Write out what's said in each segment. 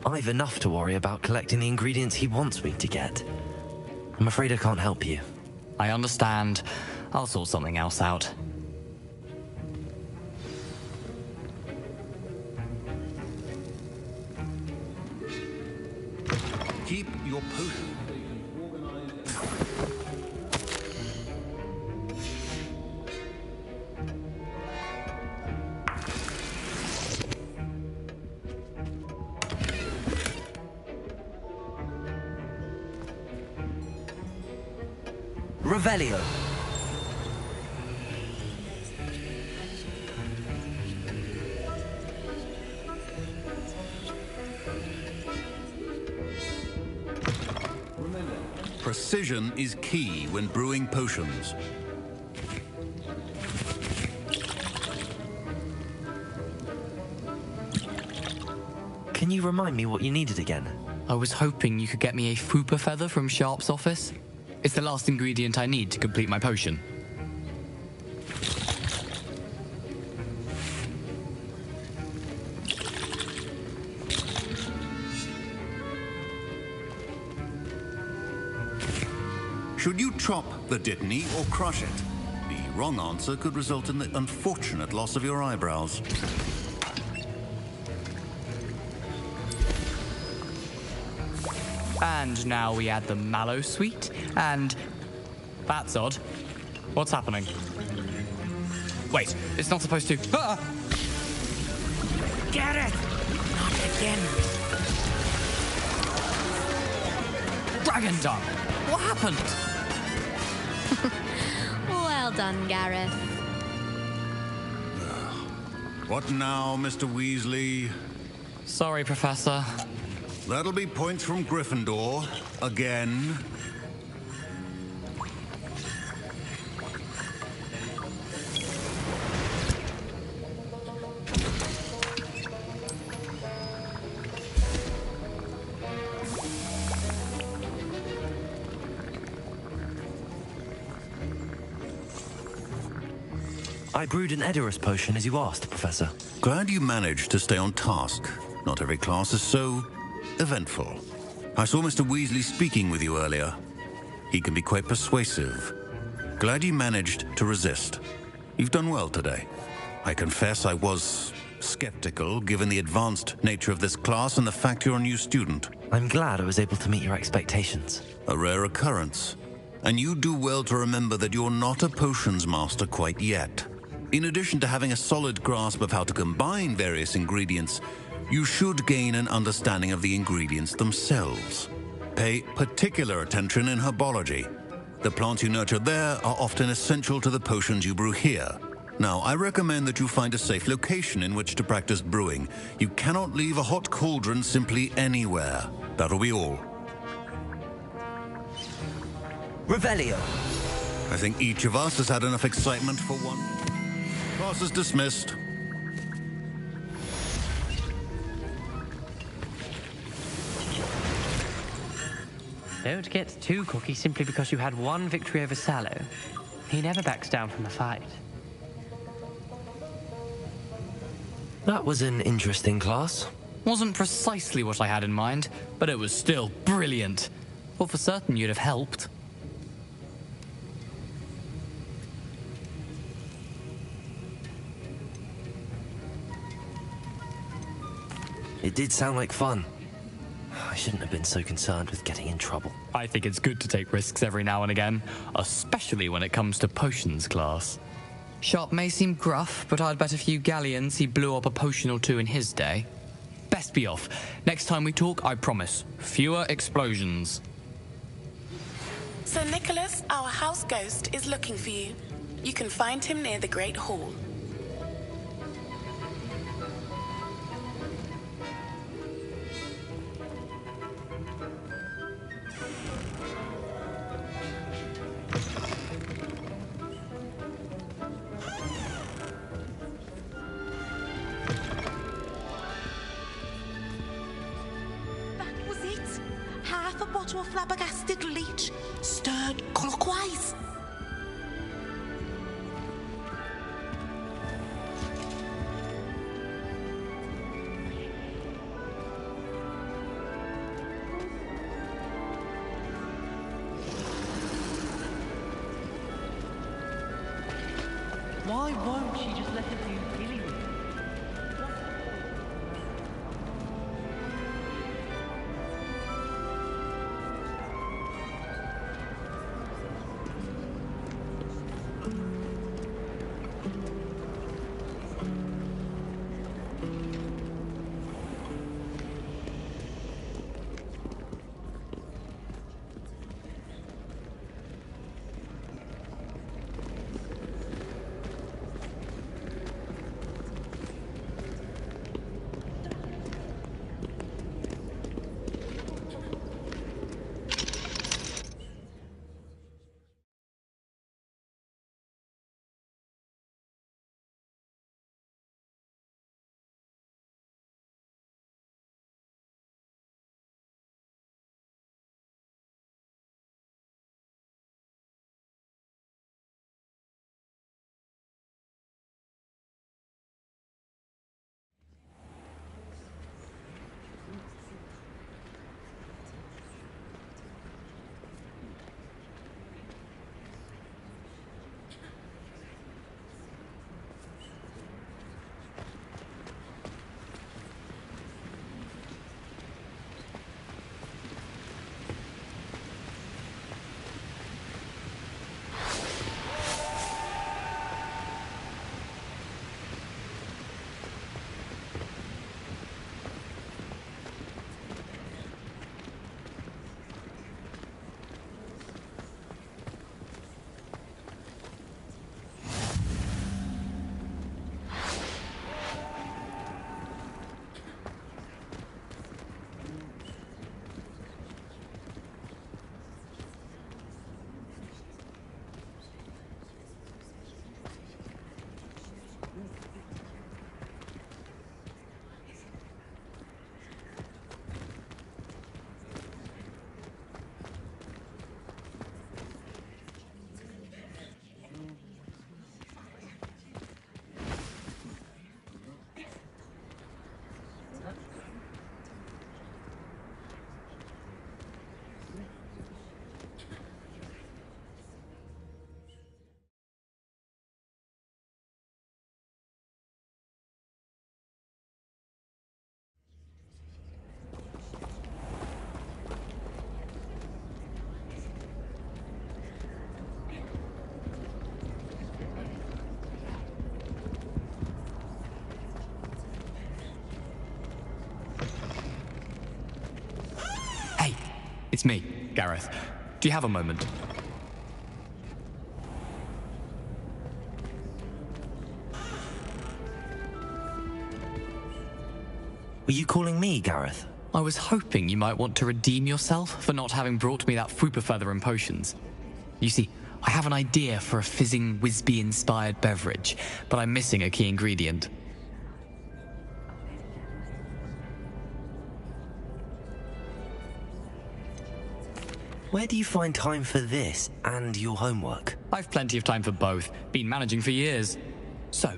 I've enough to worry about collecting the ingredients he wants me to get. I'm afraid I can't help you. I understand. I'll sort something else out. Keep your potion. Revelio. Precision is key when brewing potions. Can you remind me what you needed again? I was hoping you could get me a Fupa feather from Sharp's office. It's the last ingredient I need to complete my potion. Should you chop the Dittany or crush it? The wrong answer could result in the unfortunate loss of your eyebrows. And now we add the mallow sweet, and... That's odd. What's happening? Wait, it's not supposed to... Ah! Get it! Not again. Dragon Dung! What happened? Well done, Gareth. What now, Mr. Weasley? Sorry, Professor. That'll be points from Gryffindor. Again. I brewed an Edorus potion as you asked, Professor. Glad you managed to stay on task. Not every class is so eventful. I saw Mr. Weasley speaking with you earlier. He can be quite persuasive. Glad you managed to resist. You've done well today. I confess I was skeptical, given the advanced nature of this class and the fact you're a new student. I'm glad I was able to meet your expectations. A rare occurrence. And you do well to remember that you're not a potions master quite yet. In addition to having a solid grasp of how to combine various ingredients, you should gain an understanding of the ingredients themselves. Pay particular attention in herbology. The plants you nurture there are often essential to the potions you brew here. Now, I recommend that you find a safe location in which to practice brewing. You cannot leave a hot cauldron simply anywhere. That'll be all. Revelio. I think each of us has had enough excitement for one. Class is dismissed. Don't get too cocky simply because you had one victory over Sallow. He never backs down from a fight. That was an interesting class. Wasn't precisely what I had in mind, but it was still brilliant. Well, for certain you'd have helped. It did sound like fun. I shouldn't have been so concerned with getting in trouble. I think it's good to take risks every now and again, especially when it comes to potions class. Sharp may seem gruff, but I'd bet a few galleons he blew up a potion or two in his day. Best be off. Next time we talk, I promise, fewer explosions. Sir Nicholas, our house ghost, is looking for you. You can find him near the Great Hall. Half a bottle of flabbergasted leech, stirred clockwise. won't she just let him do Bylilly? It's me, Gareth. Do you have a moment? Were you calling me, Gareth? I was hoping you might want to redeem yourself for not having brought me that Fwooper feather and potions. You see, I have an idea for a fizzing Wisby-inspired beverage, but I'm missing a key ingredient. Where do you find time for this and your homework? I've plenty of time for both. Been managing for years. So,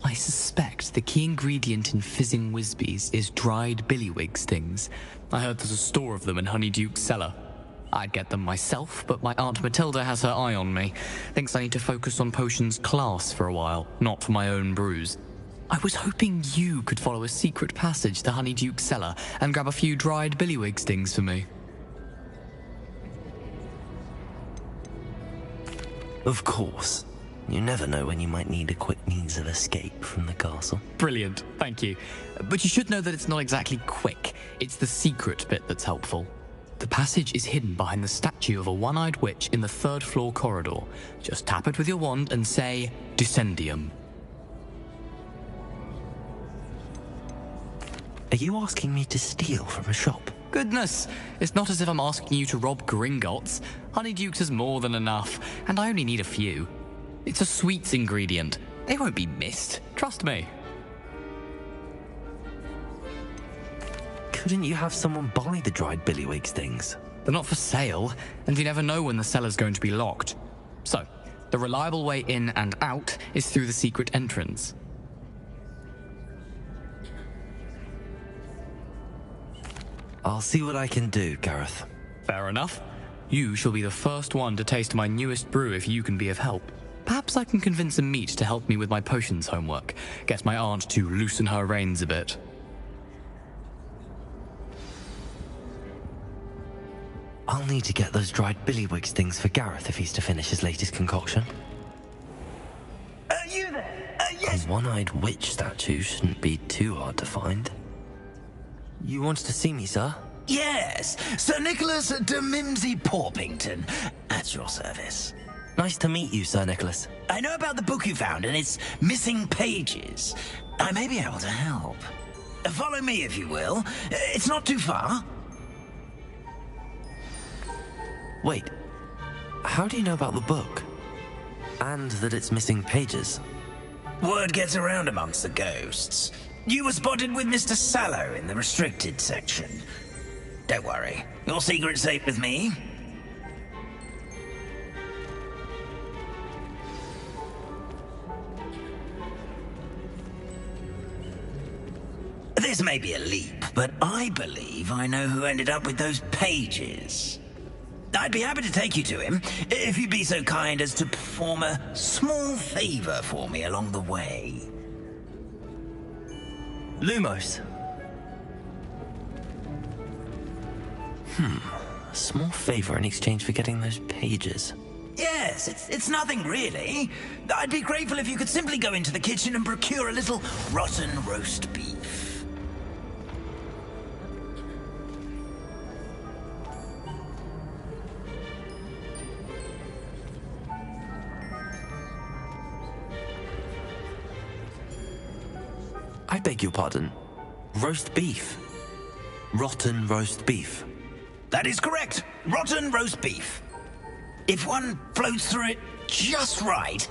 I suspect the key ingredient in fizzing Wisbies is dried billywig stings. I heard there's a store of them in Honeyduke's cellar. I'd get them myself, but my Aunt Matilda has her eye on me. Thinks I need to focus on potions class for a while, not for my own brews. I was hoping you could follow a secret passage to Honeyduke's cellar and grab a few dried billywig stings for me. Of course. You never know when you might need a quick means of escape from the castle. Brilliant, thank you. But you should know that it's not exactly quick. It's the secret bit that's helpful. The passage is hidden behind the statue of a one-eyed witch in the third-floor corridor. Just tap it with your wand and say, Descendium. Are you asking me to steal from a shop? Goodness, it's not as if I'm asking you to rob Gringotts. Honeyduke's has more than enough, and I only need a few. It's a sweets ingredient. They won't be missed. Trust me. Couldn't you have someone buy the dried billywig stings? They're not for sale, and you never know when the cellar's going to be locked. So, the reliable way in and out is through the secret entrance. I'll see what I can do, Gareth. Fair enough. You shall be the first one to taste my newest brew if you can be of help. Perhaps I can convince a meat to help me with my potions homework. Get my aunt to loosen her reins a bit. I'll need to get those dried billywigs things for Gareth if he's to finish his latest concoction. You there? Yes. A one-eyed witch statue shouldn't be too hard to find. You wanted to see me, sir? Yes, Sir Nicholas de Mimsy Porpington, at your service. Nice to meet you, Sir Nicholas. I know about the book you found and its missing pages. I may be able to help. Follow me, if you will. It's not too far. Wait, how do you know about the book? And that it's missing pages? Word gets around amongst the ghosts. You were spotted with Mr. Sallow in the restricted section. Don't worry, your secret's safe with me. This may be a leap, but I believe I know who ended up with those pages. I'd be happy to take you to him, if you'd be so kind as to perform a small favor for me along the way. Lumos. A small favor in exchange for getting those pages. Yes, it's nothing really. I'd be grateful if you could simply go into the kitchen and procure a little rotten roast beef. I beg your pardon. Roast beef. Rotten roast beef. That is correct. Rotten roast beef. If one floats through it just right,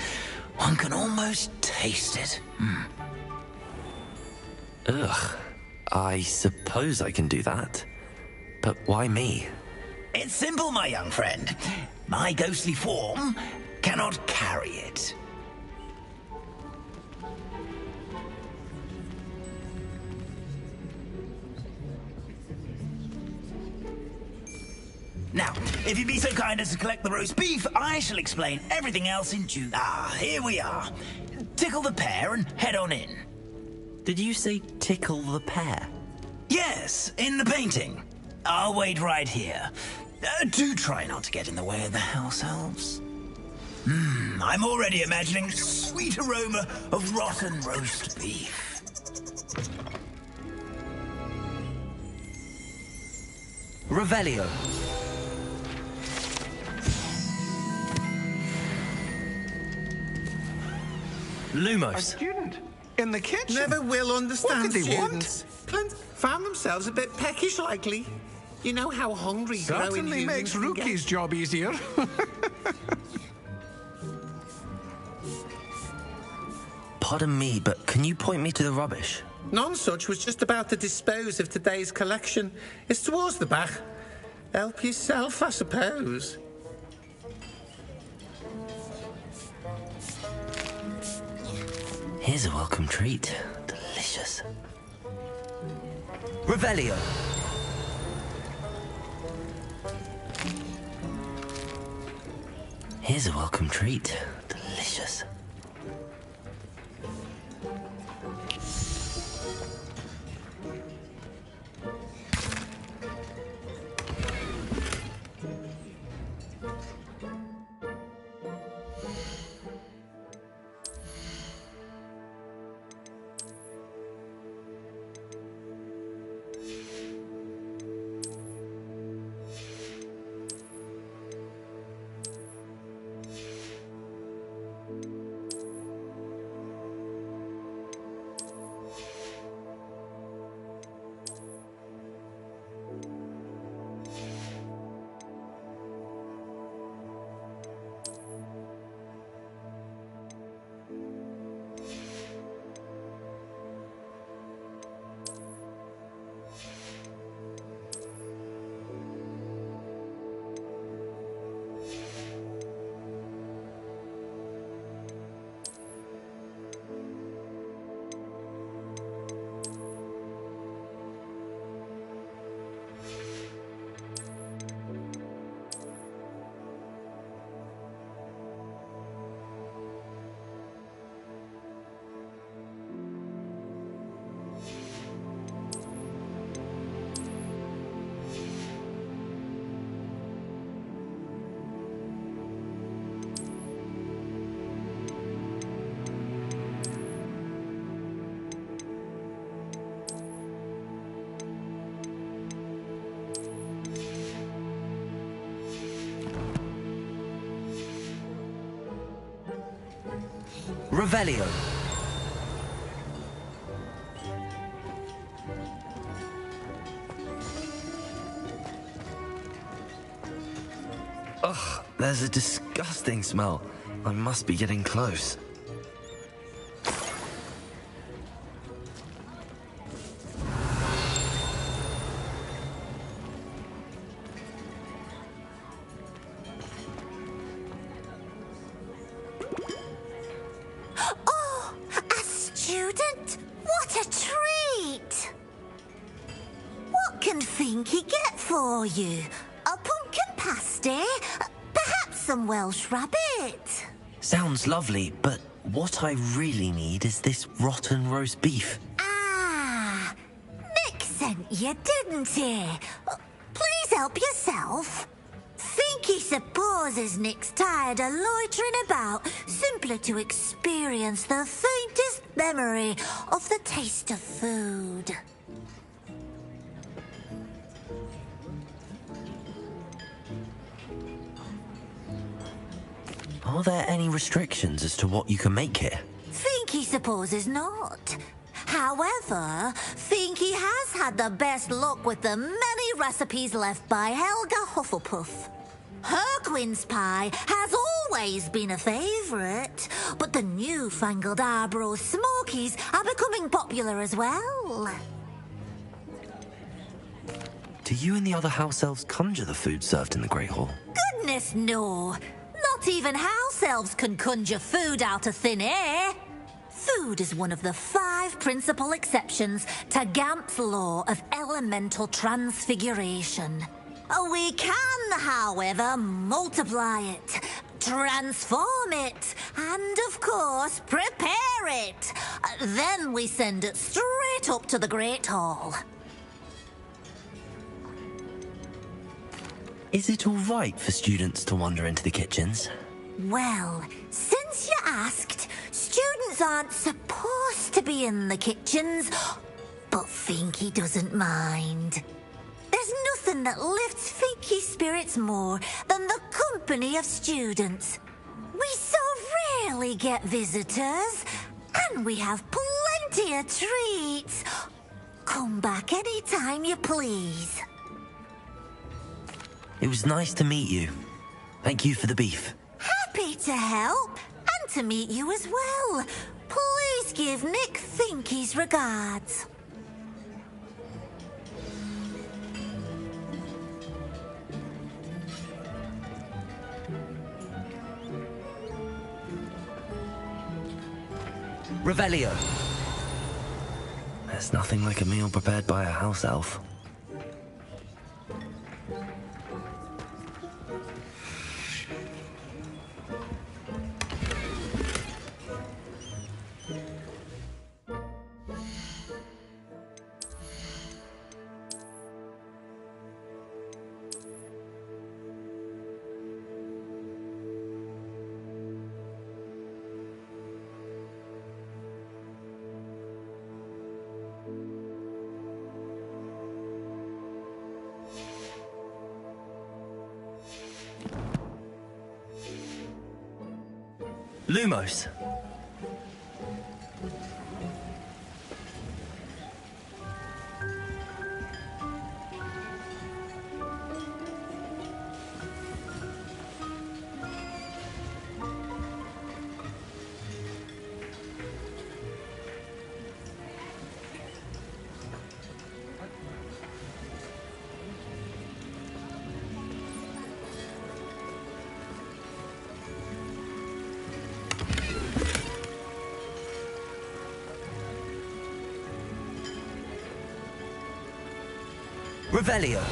one can almost taste it. Ugh. I suppose I can do that. But why me? It's simple, my young friend. My ghostly form cannot carry it. Now, if you'd be so kind as to collect the roast beef, I shall explain everything else in due... Ah, here we are. Tickle the pear and head on in. Did you say tickle the pear? Yes, in the painting. I'll wait right here. Do try not to get in the way of the house elves. I'm already imagining sweet aroma of rotten roast beef. Revelio. Lumos. A student in the kitchen. Never will understand What could they students. Found themselves a bit peckish, likely. You know how hungry growing Certainly humans makes can Rookie's get. job easier. Pardon me, but can you point me to the rubbish? Nonsuch was just about to dispose of today's collection. It's towards the back. Help yourself, I suppose. Here's a welcome treat. Delicious. Revelio. Here's a welcome treat. Delicious. Revelio. Ugh, there's a disgusting smell. I must be getting close. Oh, a student? What a treat! What can Finky get for you? A pumpkin pasty? Perhaps some Welsh rabbit? Sounds lovely, but what I really need is this rotten roast beef. Ah, Nick sent you, didn't he? Please help yourself. Finky supposes Nick's tired of loitering about simply to experience the faintest memory of the taste of food. Are there any restrictions as to what you can make here? Finky supposes not. However, Finky has had the best luck with the many recipes left by Helga Hufflepuff. Her quince pie has always been a favourite, but the newfangled Arborough Smokies are becoming popular as well. Do you and the other house elves conjure the food served in the Great Hall? Goodness, no. Not even house elves can conjure food out of thin air. Food is one of the 5 principal exceptions to Gamp's law of elemental transfiguration. We can, however, multiply it, transform it, and, of course, prepare it. Then we send it straight up to the Great Hall. Is it all right for students to wander into the kitchens? Well, since you asked, students aren't supposed to be in the kitchens, but Finky doesn't mind. There's nothing that lifts Finky's spirits more than the company of students. We so rarely get visitors, and we have plenty of treats. Come back any time you please. It was nice to meet you. Thank you for the beef. Happy to help, and to meet you as well. Please give Nick Finky's regards. Revelio. There's nothing like a meal prepared by a house elf. Lumos. Revelio.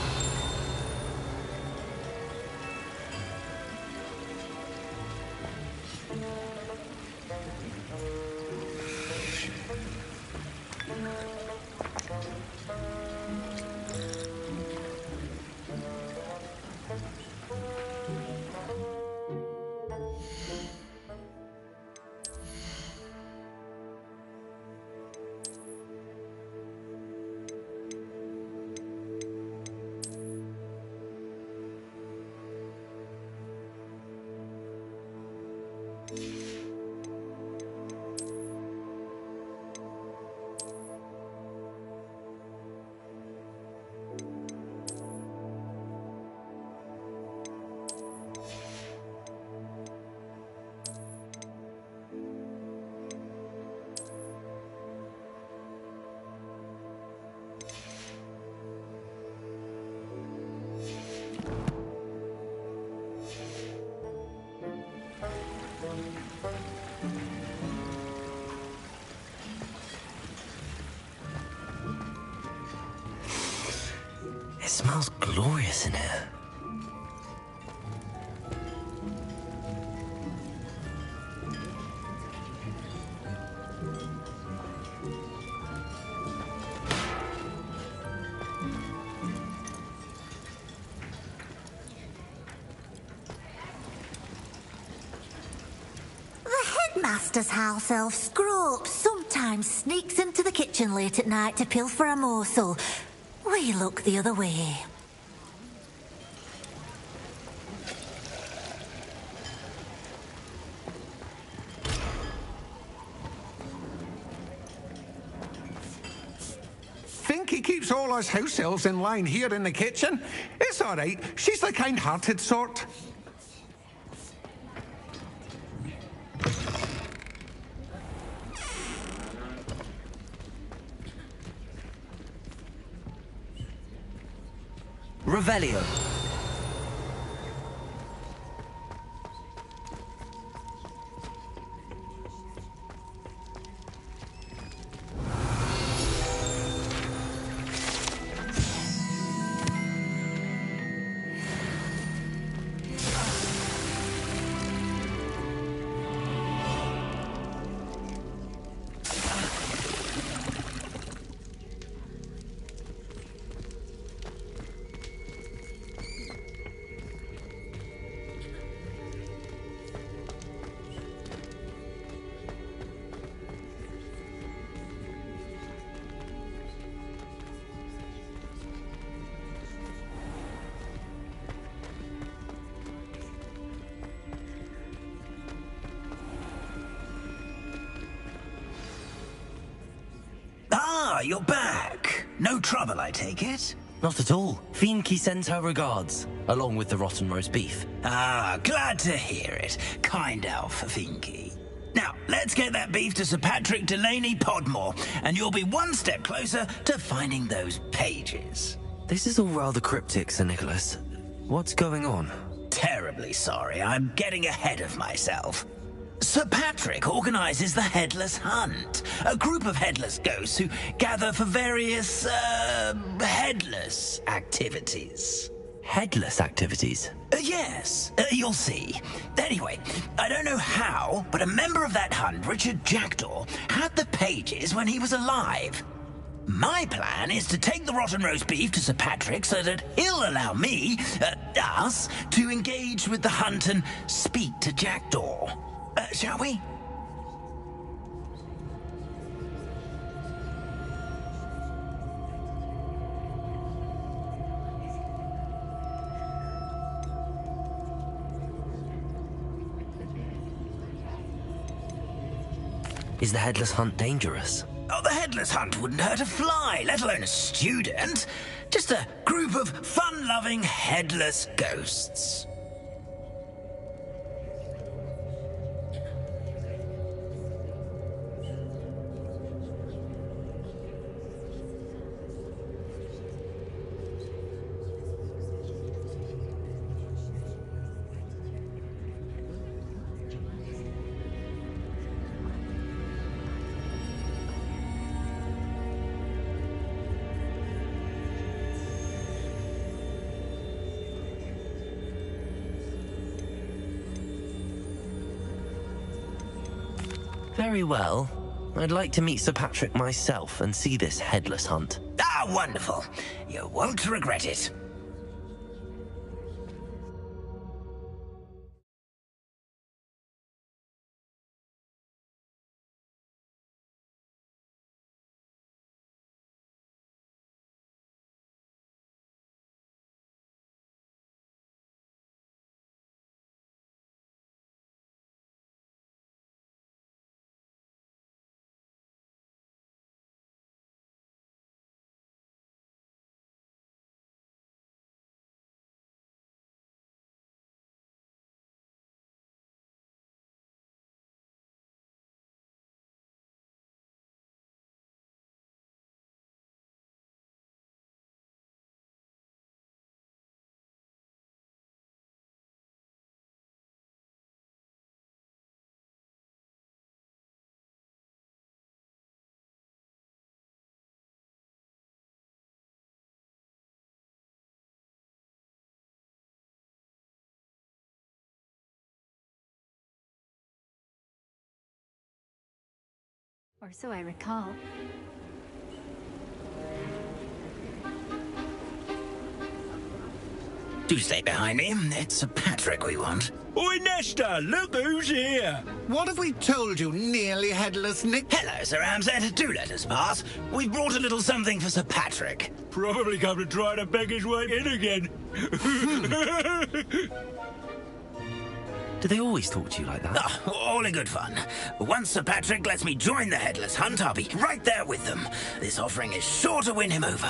It smells glorious in here. Headmaster's house elf Scrope sometimes sneaks into the kitchen late at night to pilfer a morsel. We look the other way. Think he keeps all us house elves in line here in the kitchen? It's all right. She's the kind-hearted sort. Revelio. Ah, you're back. No trouble, I take it? Not at all. Fienke sends her regards, along with the rotten roast beef. Ah, glad to hear it. Kind elf, Fienke. Now, let's get that beef to Sir Patrick Delaney Podmore, and you'll be one step closer to finding those pages. This is all rather cryptic, Sir Nicholas. What's going on? Terribly sorry, I'm getting ahead of myself. Sir Patrick organizes the Headless Hunt, a group of headless ghosts who gather for various, headless activities. Headless activities? Yes, you'll see. Anyway, I don't know how, but a member of that hunt, Richard Jackdaw, had the pages when he was alive. My plan is to take the rotten roast beef to Sir Patrick so that he'll allow me, us, to engage with the hunt and speak to Jackdaw. Shall we? Is the Headless Hunt dangerous? Oh, the Headless Hunt wouldn't hurt a fly, let alone a student. Just a group of fun-loving headless ghosts. Very well. I'd like to meet Sir Patrick myself and see this Headless Hunt. Ah, wonderful. You won't regret it. Or so I recall. Do stay behind me. It's Sir Patrick we want. Oi, Nesta, look who's here. What have we told you, nearly headless Nick? Hello, Sir Ramsay. Do let us pass. We brought a little something for Sir Patrick. Probably come to try to beg his way in again. Do they always talk to you like that? Oh, all in good fun. Once Sir Patrick lets me join the Headless Hunt, I'll be right there with them. This offering is sure to win him over.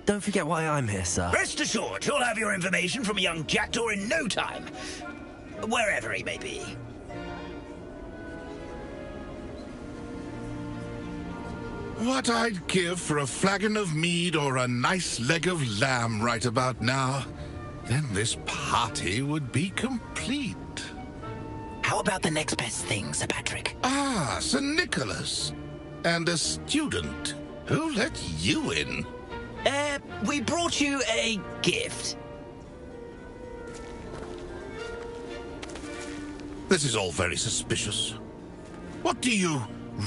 Don't forget why I'm here, sir. Rest assured, you'll have your information from a young jackdaw in no time. Wherever he may be. What I'd give for a flagon of mead or a nice leg of lamb right about now. Then this party would be complete. How about the next best thing, Sir Patrick? Ah, Sir Nicholas. And a student. Who let you in? We brought you a gift. This is all very suspicious. What do you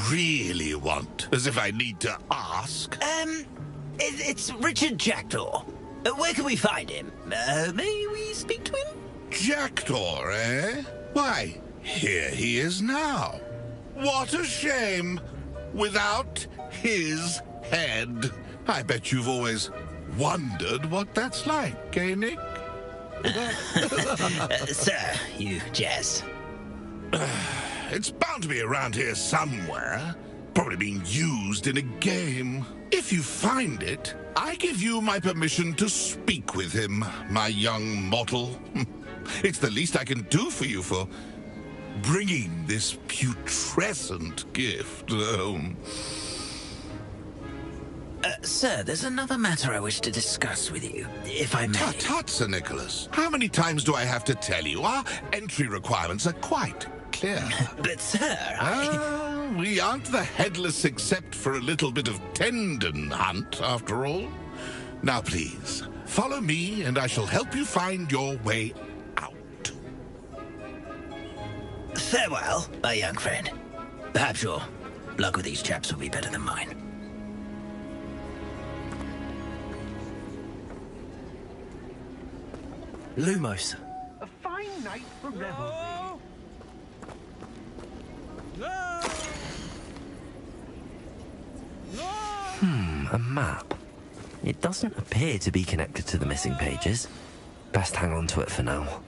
really want? As if I need to ask. It's Richard Jackdaw. Where can we find him? May we speak to him? Jackdaw, eh? Why, here he is now. What a shame. Without his head. I bet you've always wondered what that's like, eh, Nick? Sir, you jest. It's bound to be around here somewhere. Probably being used in a game. If you find it, I give you my permission to speak with him, my young mortal. It's the least I can do for you for bringing this putrescent gift home. Sir, there's another matter I wish to discuss with you, if I may. Tut, Sir Nicholas. How many times do I have to tell you? Our entry requirements are quite clear. But, sir, we aren't the headless except for a little bit of tendon hunt, after all. Now, please, follow me, and I shall help you find your way out. Farewell, my young friend. Perhaps your luck with these chaps will be better than mine. Lumos. A fine night for revelry. A map. It doesn't appear to be connected to the missing pages. Best hang on to it for now.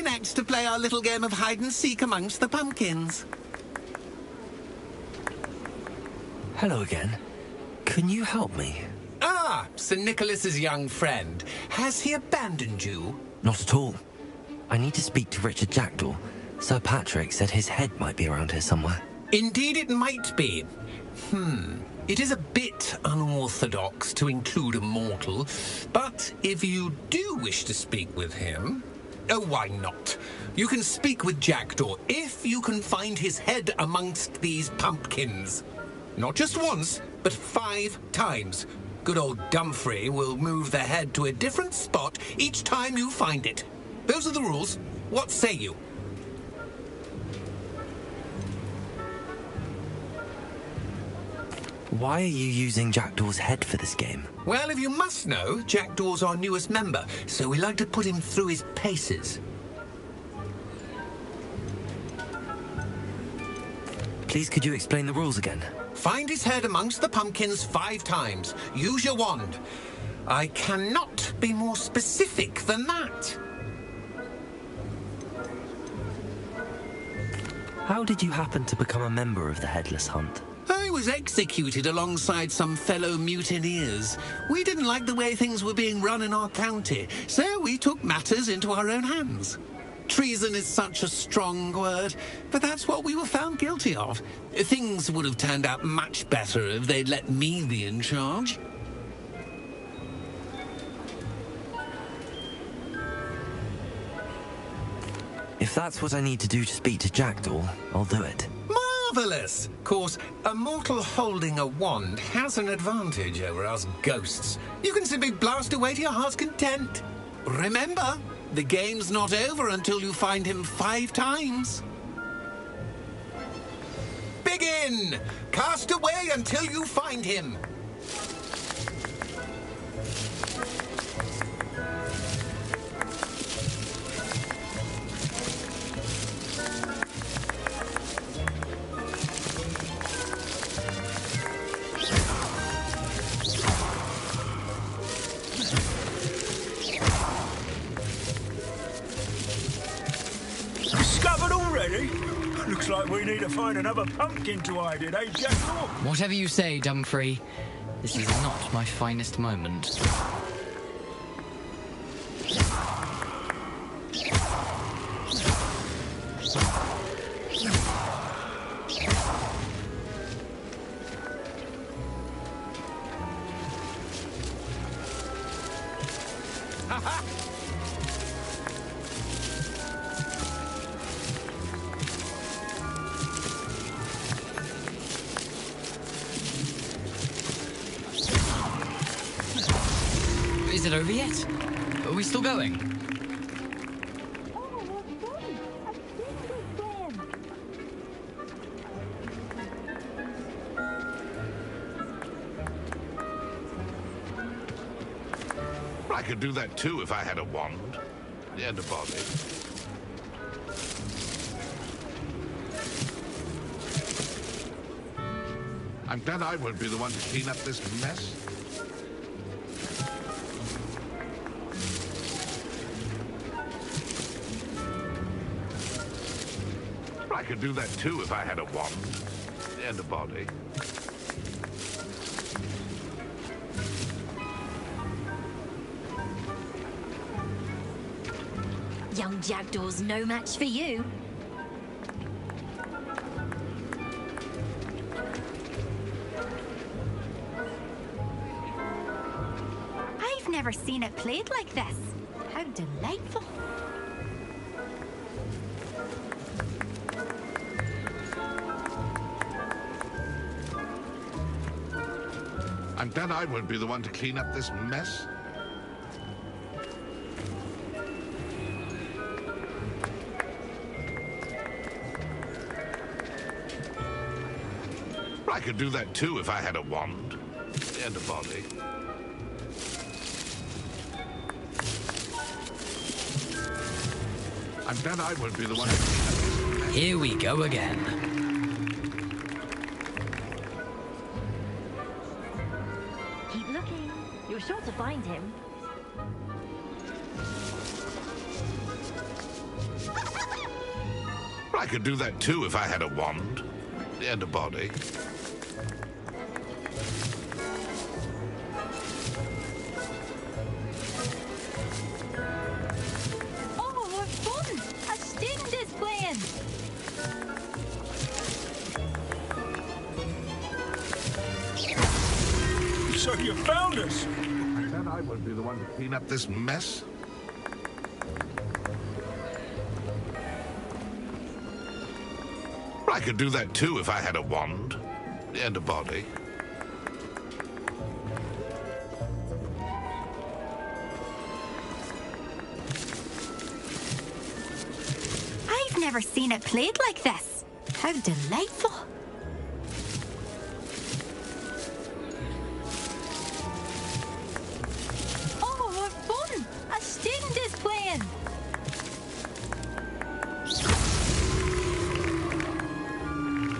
Next to play our little game of hide-and-seek amongst the pumpkins. Hello again. Can you help me? Ah, Sir Nicholas's young friend. Has he abandoned you? Not at all. I need to speak to Richard Jackdaw. Sir Patrick said his head might be around here somewhere. Indeed it might be. It is a bit unorthodox to include a mortal, but if you do wish to speak with him... Oh, why not? You can speak with Jackdaw if you can find his head amongst these pumpkins. Not just once, but 5 times. Good old Dumfrey will move the head to a different spot each time you find it. Those are the rules. What say you? Why are you using Jackdaw's head for this game? Well, if you must know, Jackdaw's our newest member, so we like to put him through his paces. Please, could you explain the rules again? Find his head amongst the pumpkins 5 times. Use your wand. I cannot be more specific than that. How did you happen to become a member of the Headless Hunt? I was executed alongside some fellow mutineers. We didn't like the way things were being run in our county, so we took matters into our own hands. Treason is such a strong word, but that's what we were found guilty of. Things would have turned out much better if they'd let me be in charge. If that's what I need to do to speak to Jackdaw, I'll do it. Marvellous! Of course, a mortal holding a wand has an advantage over us ghosts. You can simply blast away to your heart's content. Remember, the game's not over until you find him 5 times. Begin! Cast away until you find him. Looks like we need to find another pumpkin to hide in, eh, Jackdaw? Whatever you say, Dumfrey. This is not my finest moment. Is it over yet? Are we still going? I could do that too if I had a wand and a body. I'm glad I won't be the one to clean up this mess. I could do that too if I had a wand and a body. Young Jackdaw's no match for you. I've never seen it played like this. How delightful. I'm glad I won't be the one to clean up this mess. I could do that too if I had a wand and a body. I'm glad I won't be the one to clean up this mess. Here we go again. Keep looking. You're sure to find him. I could do that too if I had a wand and a body. Oh, what fun! A student is playing! So you found us! I'm glad I won't be the one to clean up this mess. I could do that too if I had a wand and a body. I've never seen it played like this. How delightful. Oh, what fun! A student is playing!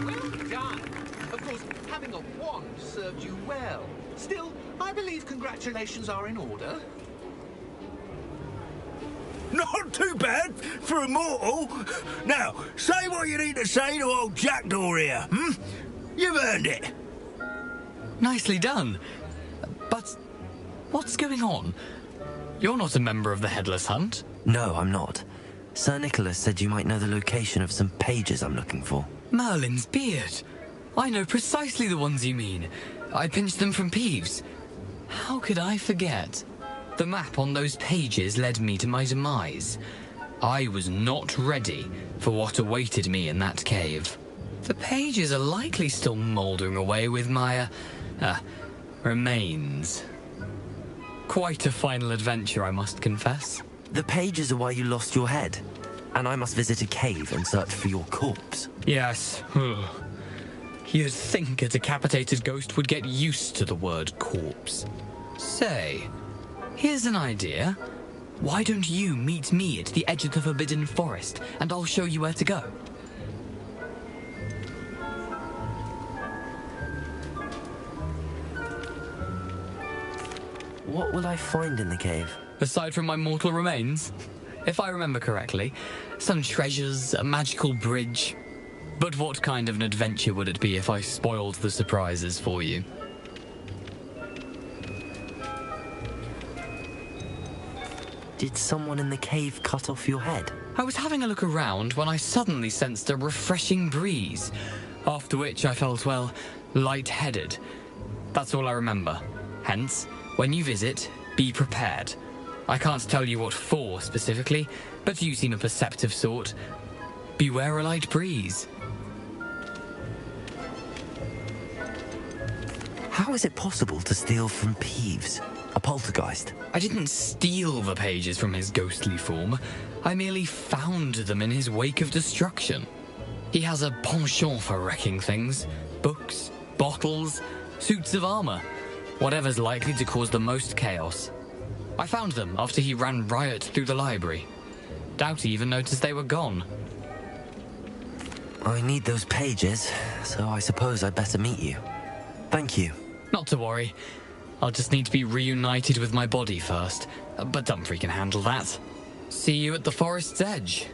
Well done. Of course, having a wand served you well. Still, I believe congratulations are in order. Not too bad for a mortal. Now, say what you need to say to old Jackdaw here, hmm? You've earned it. Nicely done. But what's going on? You're not a member of the Headless Hunt. No, I'm not. Sir Nicholas said you might know the location of some pages I'm looking for. Merlin's beard. I know precisely the ones you mean. I pinched them from Peeves. How could I forget? The map on those pages led me to my demise. I was not ready for what awaited me in that cave. The pages are likely still mouldering away with my, remains. Quite a final adventure, I must confess. The pages are why you lost your head, and I must visit a cave and search for your corpse. Yes. You'd think a decapitated ghost would get used to the word corpse. Say, here's an idea. Why don't you meet me at the edge of the Forbidden Forest, and I'll show you where to go? What will I find in the cave? Aside from my mortal remains? If I remember correctly, some treasures, a magical bridge. But what kind of an adventure would it be if I spoiled the surprises for you? Did someone in the cave cut off your head? I was having a look around when I suddenly sensed a refreshing breeze, after which I felt, well, lightheaded. That's all I remember. Hence, when you visit, be prepared. I can't tell you what for specifically, but you seem a perceptive sort. Beware a light breeze. How is it possible to steal from Peeves, a poltergeist? I didn't steal the pages from his ghostly form. I merely found them in his wake of destruction. He has a penchant for wrecking things. Books, bottles, suits of armor. Whatever's likely to cause the most chaos. I found them after he ran riot through the library. Doubt he even noticed they were gone. I need those pages, so I suppose I'd better meet you. Thank you. Not to worry. I'll just need to be reunited with my body first. But Dumfries can handle that. See you at the forest's edge.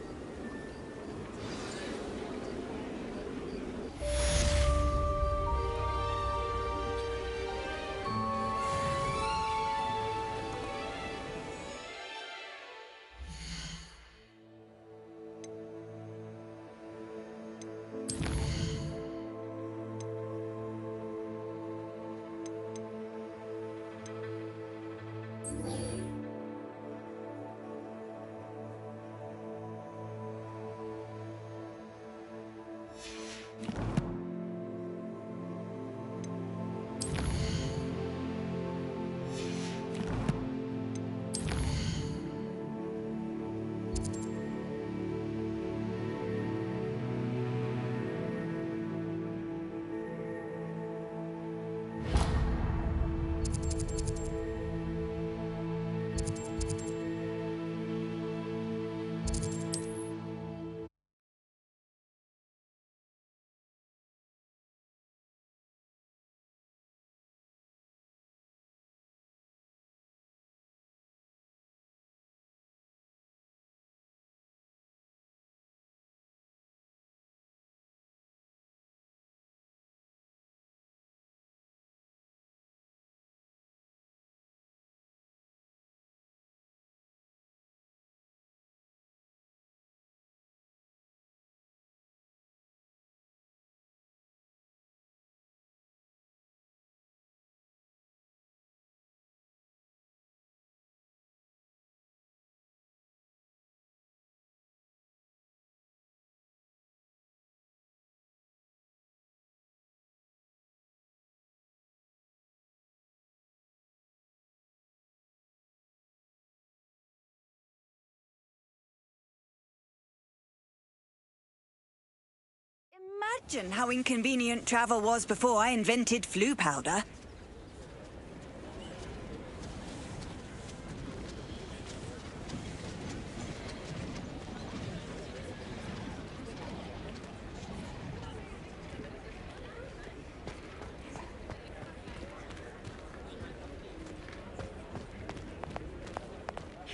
Imagine how inconvenient travel was before I invented flu powder.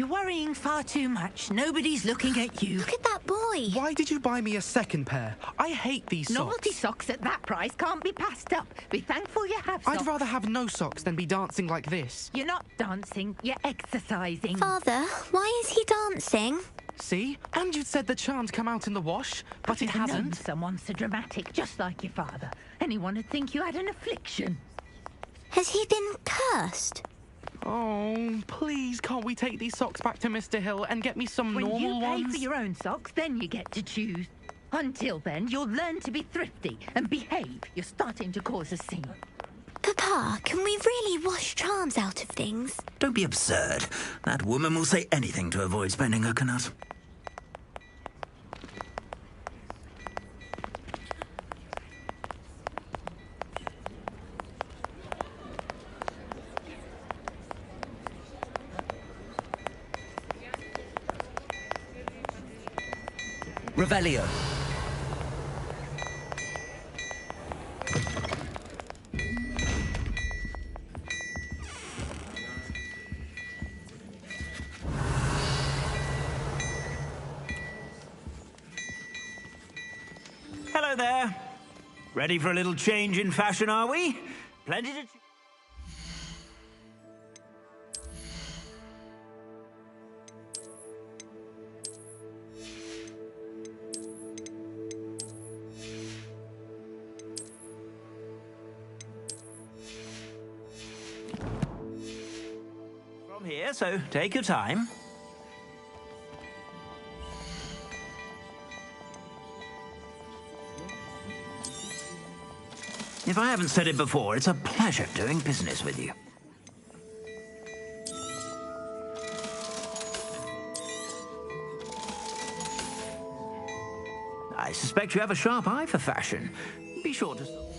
You're worrying far too much. Nobody's looking at you. Look at that boy. Why did you buy me a second pair? I hate these socks. Novelty socks at that price can't be passed up. Be thankful you have socks. I'd rather have no socks than be dancing like this. You're not dancing, you're exercising. Father, why is he dancing? See? And you'd said the charm'd come out in the wash, but it hasn't. Someone so dramatic, just like your father. Anyone would think you had an affliction. Has he been cursed? Oh, please, can't we take these socks back to Mr. Hill and get me some normal ones? When you pay for your own socks, then you get to choose. Until then, you'll learn to be thrifty and behave. You're starting to cause a scene. Papa, can we really wash charms out of things? Don't be absurd. That woman will say anything to avoid spending her canut. Revelio. Hello there. Ready for a little change in fashion, are we? Plenty to... From here, so take your time. If I haven't said it before, it's a pleasure doing business with you. I suspect you have a sharp eye for fashion. Be sure to...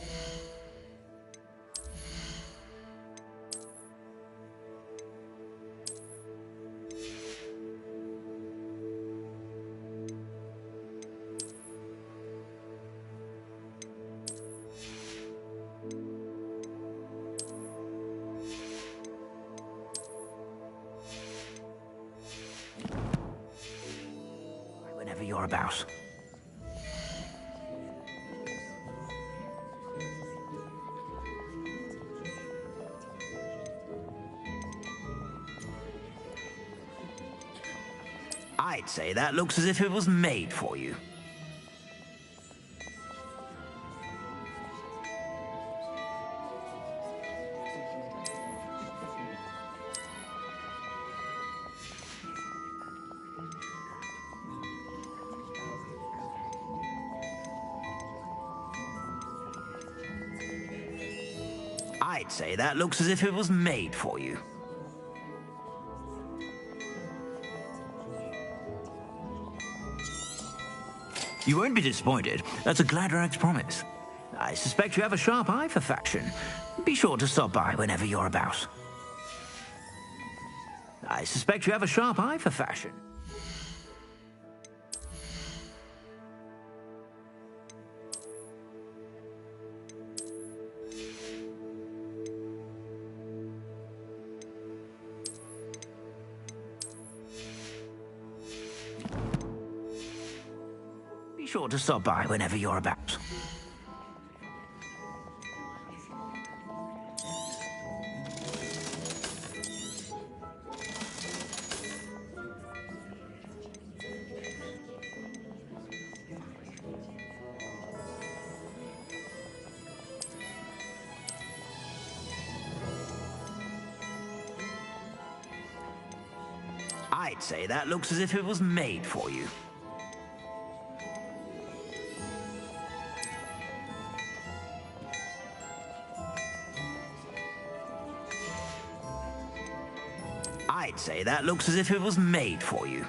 whenever you're about. I'd say that looks as if it was made for you. I'd say that looks as if it was made for you. You won't be disappointed. That's a Gladrax promise. I suspect you have a sharp eye for fashion. Be sure to stop by whenever you're about. I suspect you have a sharp eye for fashion. Be sure to stop by whenever you're about. I'd say that looks as if it was made for you. I'd say that looks as if it was made for you.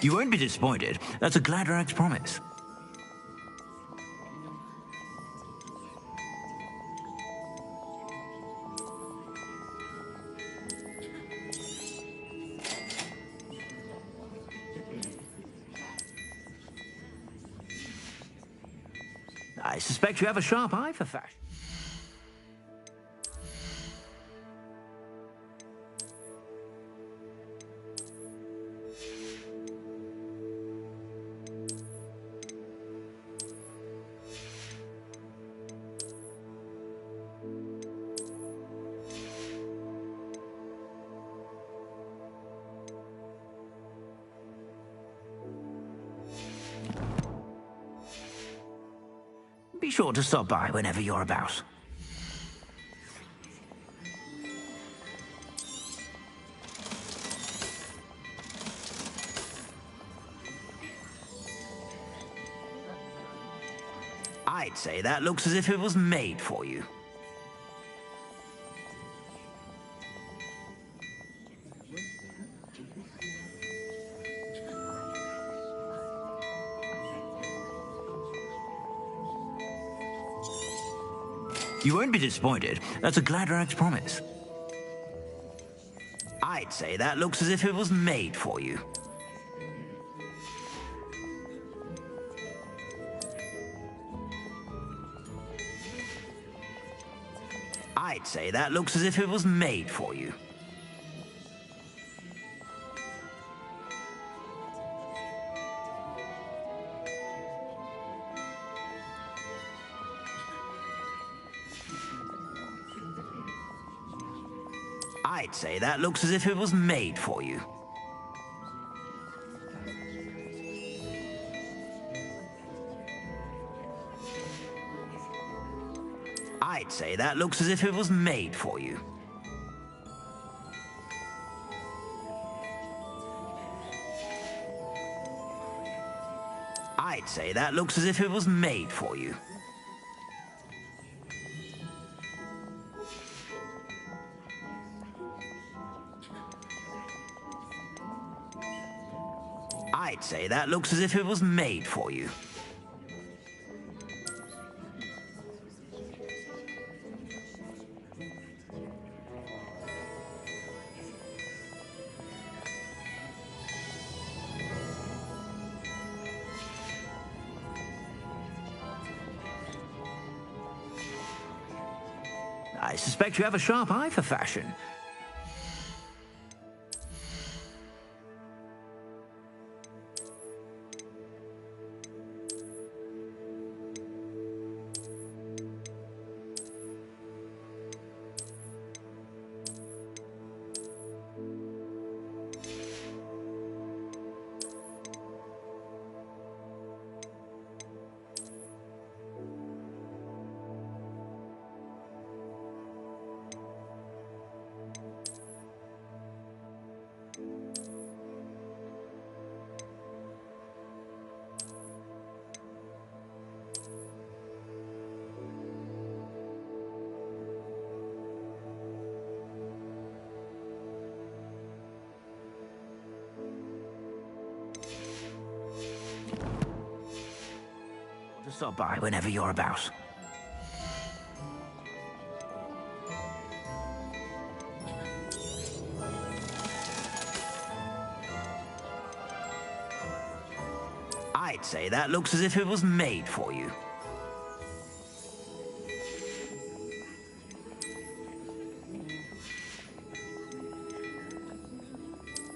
You won't be disappointed. That's a Gladrag's promise. I suspect you have a sharp eye for fashion. Be sure to stop by whenever you're about. I'd say that looks as if it was made for you. You won't be disappointed. That's a Gladrag's promise. I'd say that looks as if it was made for you. I'd say that looks as if it was made for you. I'd say that looks as if it was made for you. I'd say that looks as if it was made for you. I'd say that looks as if it was made for you. I'd say that looks as if it was made for you. I suspect you have a sharp eye for fashion. Stop by whenever you're about. I'd say that looks as if it was made for you.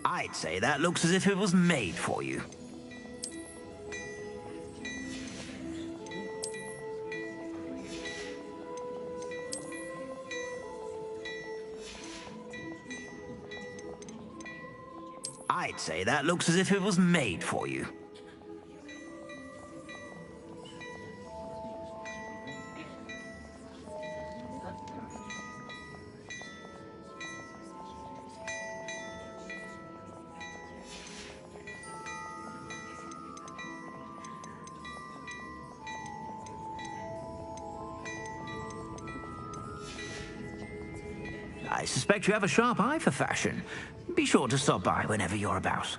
I'd say that looks as if it was made for you. I'd say that looks as if it was made for you. I suspect you have a sharp eye for fashion. Be sure to stop by whenever you're about.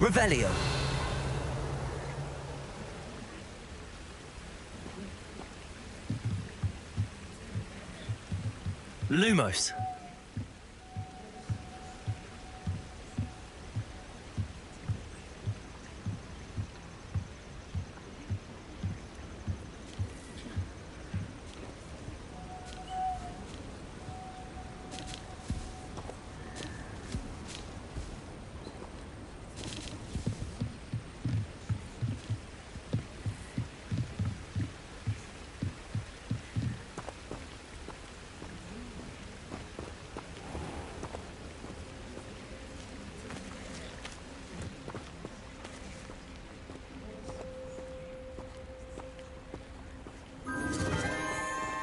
Revelio. Lumos.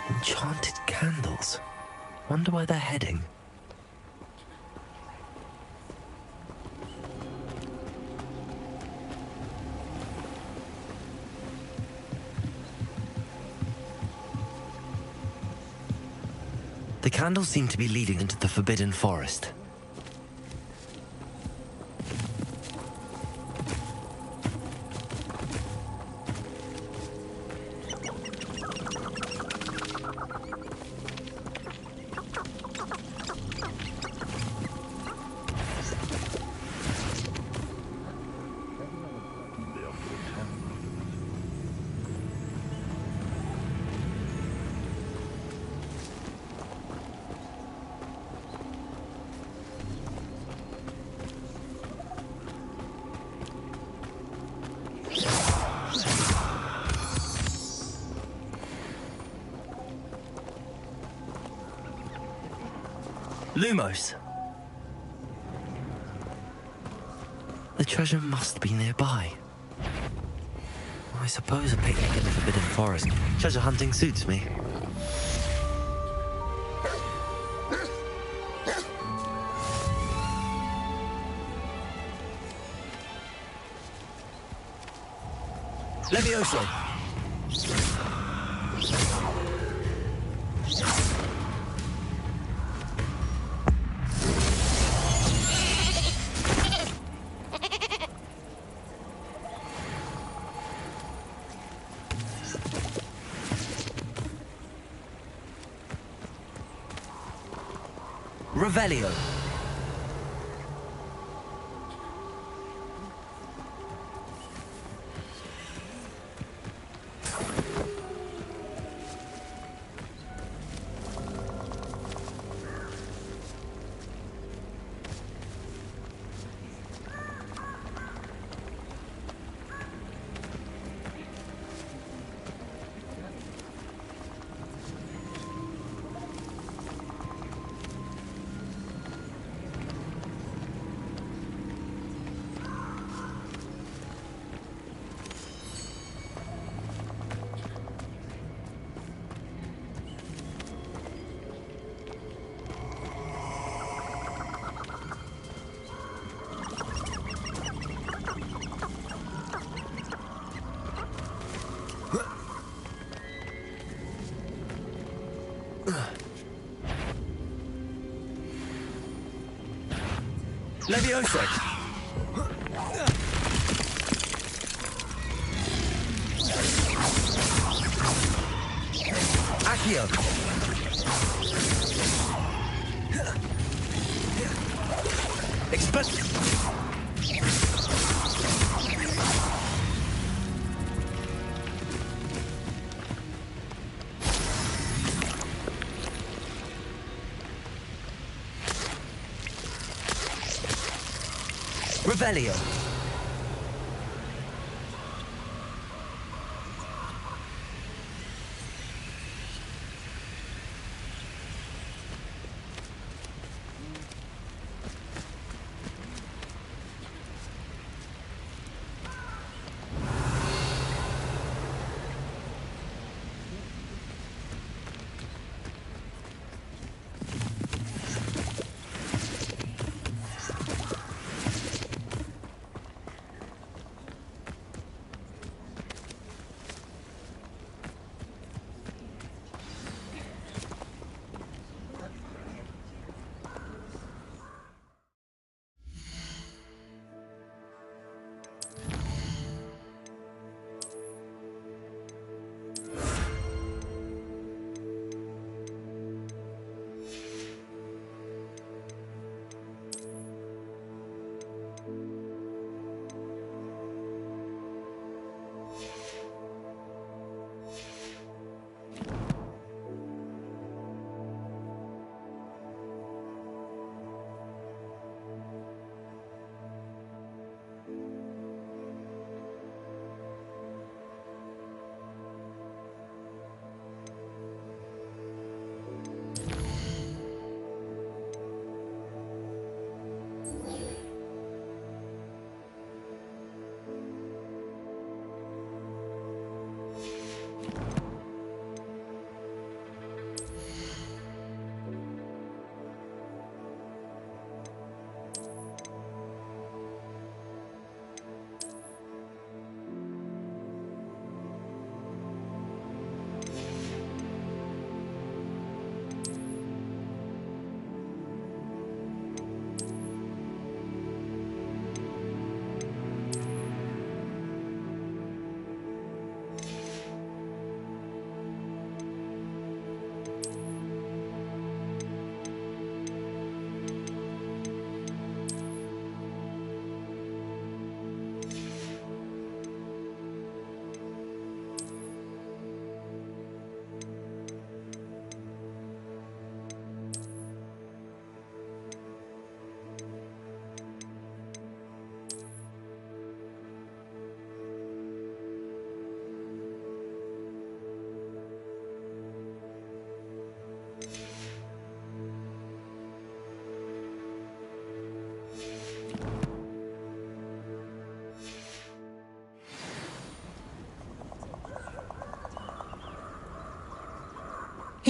Enchanted candles. Wonder where they're heading. The candles seem to be leading into the Forbidden Forest. Lumos. The treasure must be nearby. I suppose a picnic in the Forbidden Forest. Treasure hunting suits me. Levioso. Revelio. Levioso. Accio. Expect. Revelio.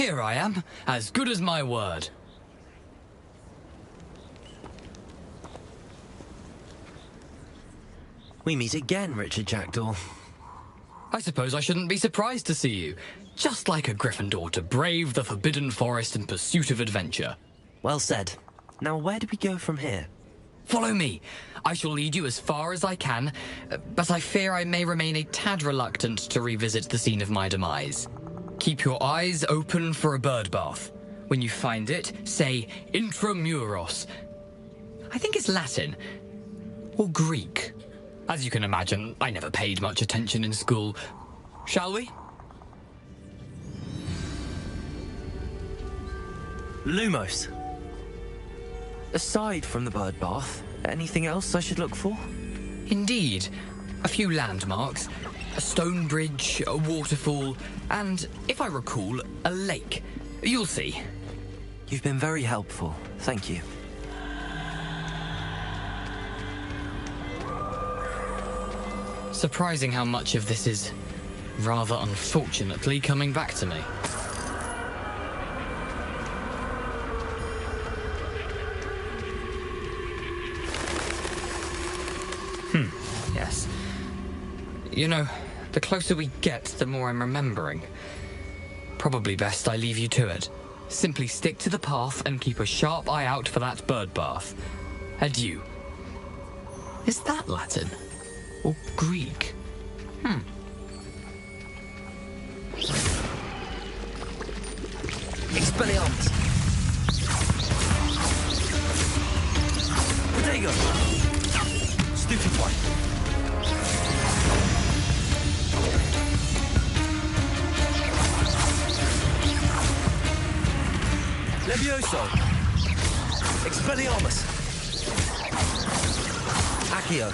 Here I am, as good as my word. We meet again, Richard Jackdaw. I suppose I shouldn't be surprised to see you. Just like a Gryffindor to brave the Forbidden Forest in pursuit of adventure. Well said. Now where do we go from here? Follow me. I shall lead you as far as I can, but I fear I may remain a tad reluctant to revisit the scene of my demise. Keep your eyes open for a bird bath. When you find it, say intramuros. I think it's Latin. Or Greek. As you can imagine, I never paid much attention in school. Shall we? Lumos. Aside from the bird bath, anything else I should look for? Indeed. A few landmarks. A stone bridge, a waterfall, and, if I recall, a lake. You'll see. You've been very helpful. Thank you. Surprising how much of this is, rather unfortunately, coming back to me. Yes. You know, the closer we get, the more I'm remembering. Probably best I leave you to it. Simply stick to the path and keep a sharp eye out for that bird bath. Adieu. Is that Latin? Or Greek? Expelliarmus! Protego! Stupefy! Levioso! Expelliarmus! Accio!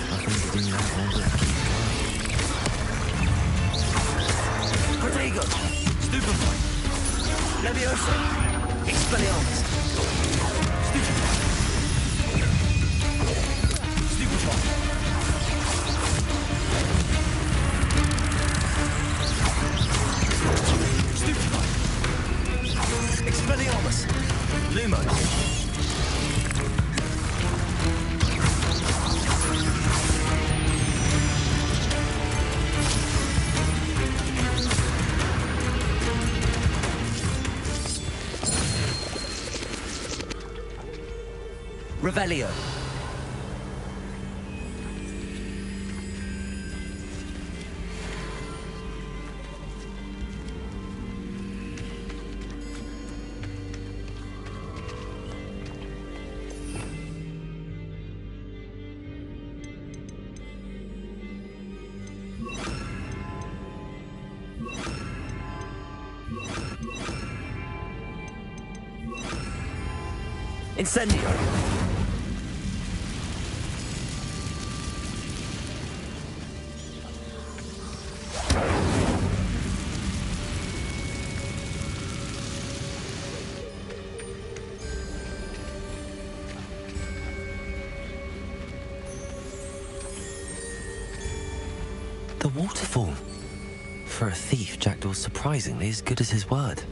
Nothing to do now, Protego! Stupefy! Levioso! Expelliarmus! Stupefy! Stupefy! Stupefy! Expelliarmus! Lumos! Revelio. Incendio. The waterfall. For a thief, Jackdaw's surprisingly as good as his word.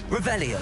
Revelio.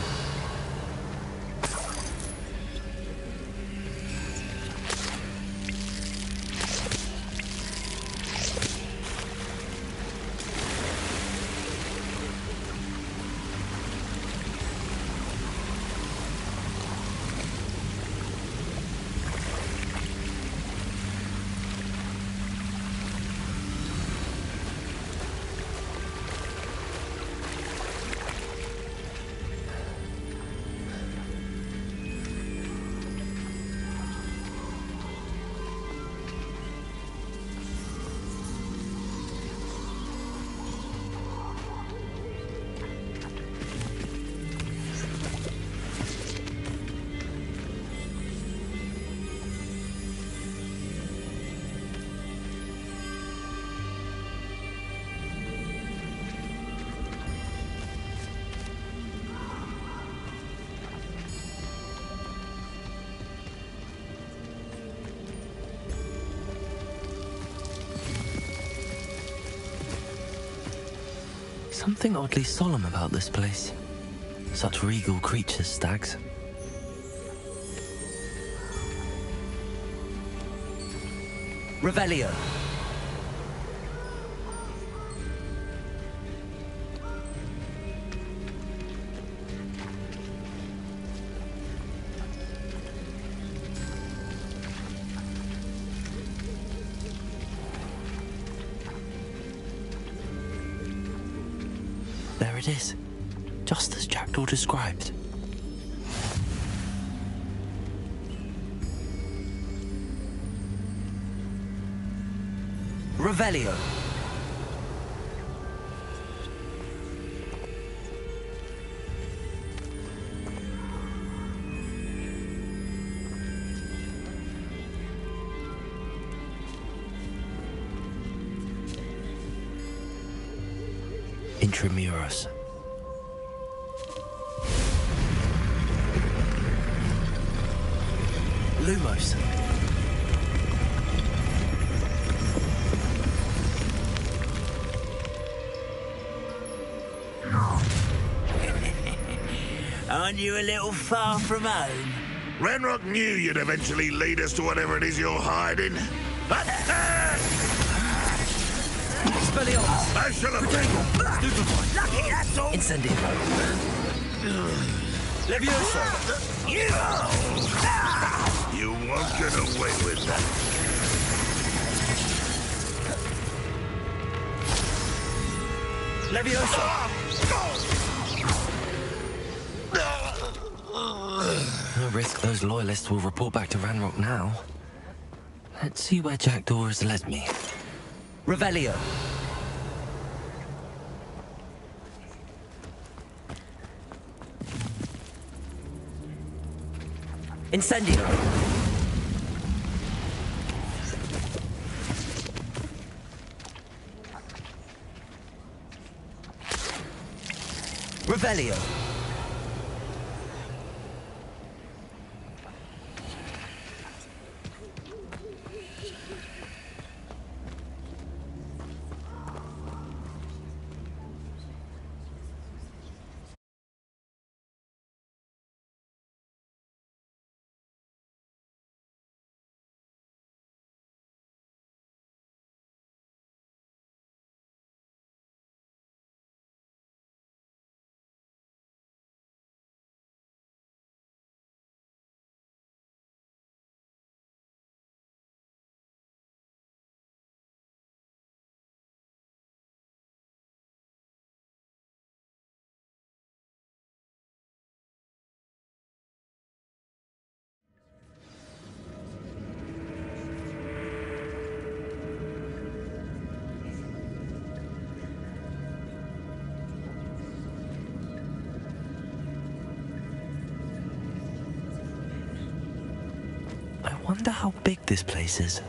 something oddly solemn about this place. Such regal creatures, stags. Revelio. There it is, just as Jackdaw described. Revelio. Intramuros. Lumos. Aren't you a little far from home? Ranrock knew you'd eventually lead us to whatever it is you're hiding. Expelliarmus! I shall have Stupefy! Lucky, that's all! Incendio! Levioso! You won't get away with that. Levioso! No risk those loyalists will report back to Ranrock now. Let's see where Jackdaw has led me. Revelio. Incendio. Revelio. I wonder how big this place is.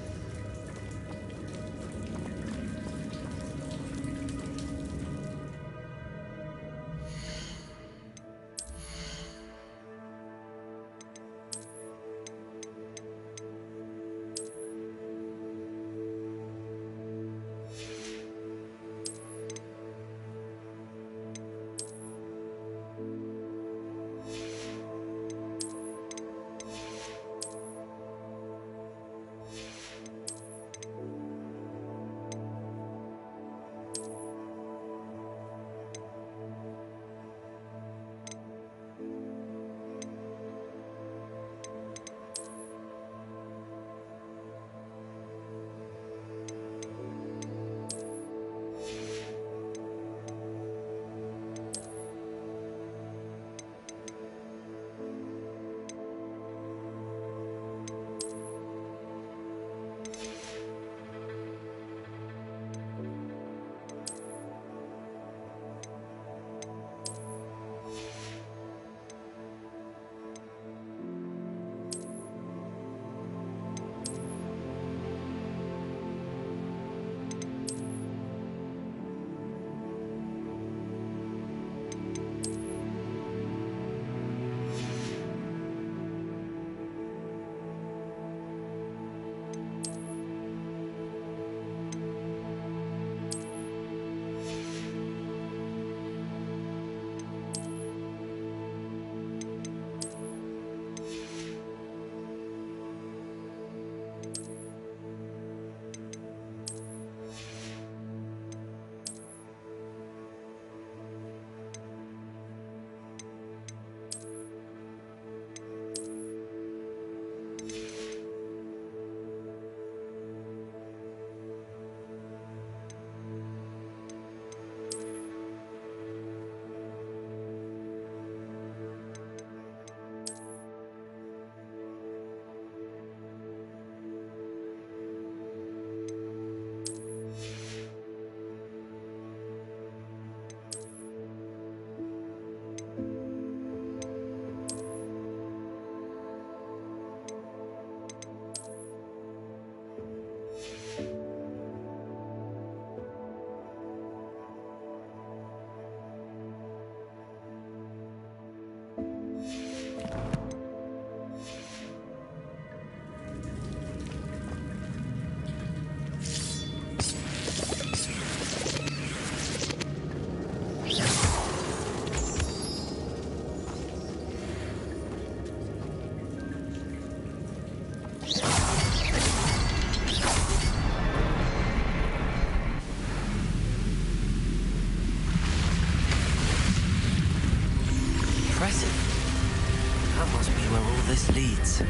That must be where all this leads.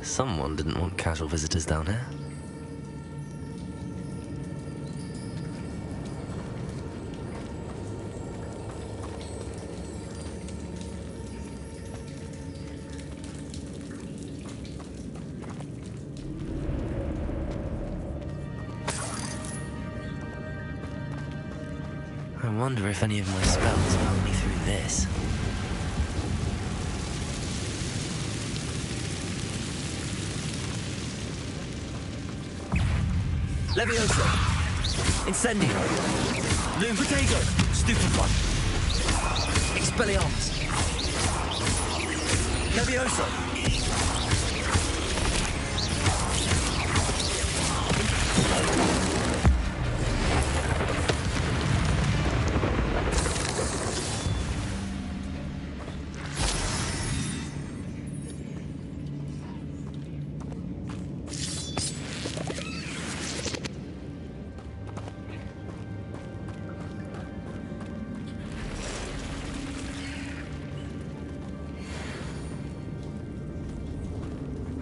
Someone didn't want casual visitors down here. I wonder if any of my spells help me through this. Levioso. Incendio. Loom Potato. Stupefy. Expelliarmus. Levioso.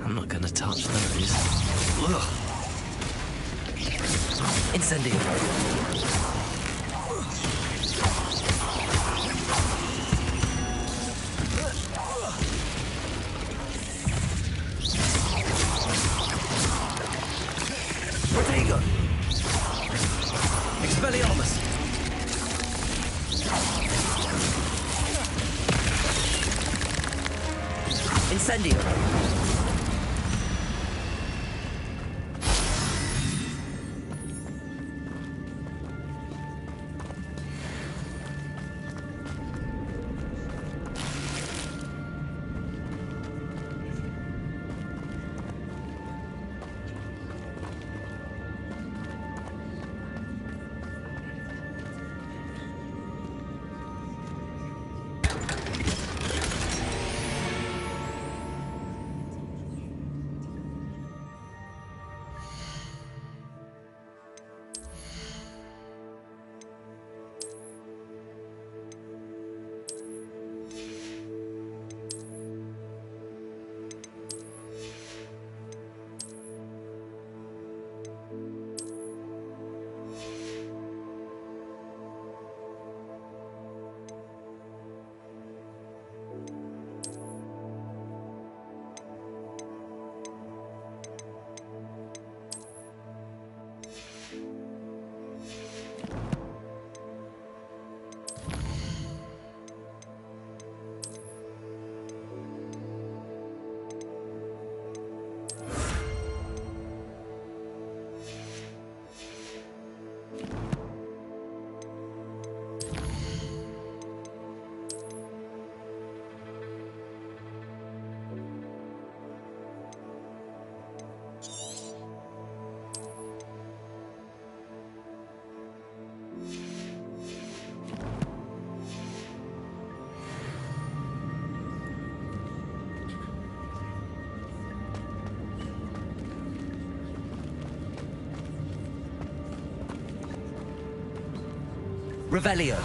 I'm not gonna touch those. Ugh. Incendio. Protego. Expelliarmus. Incendio. Revelio.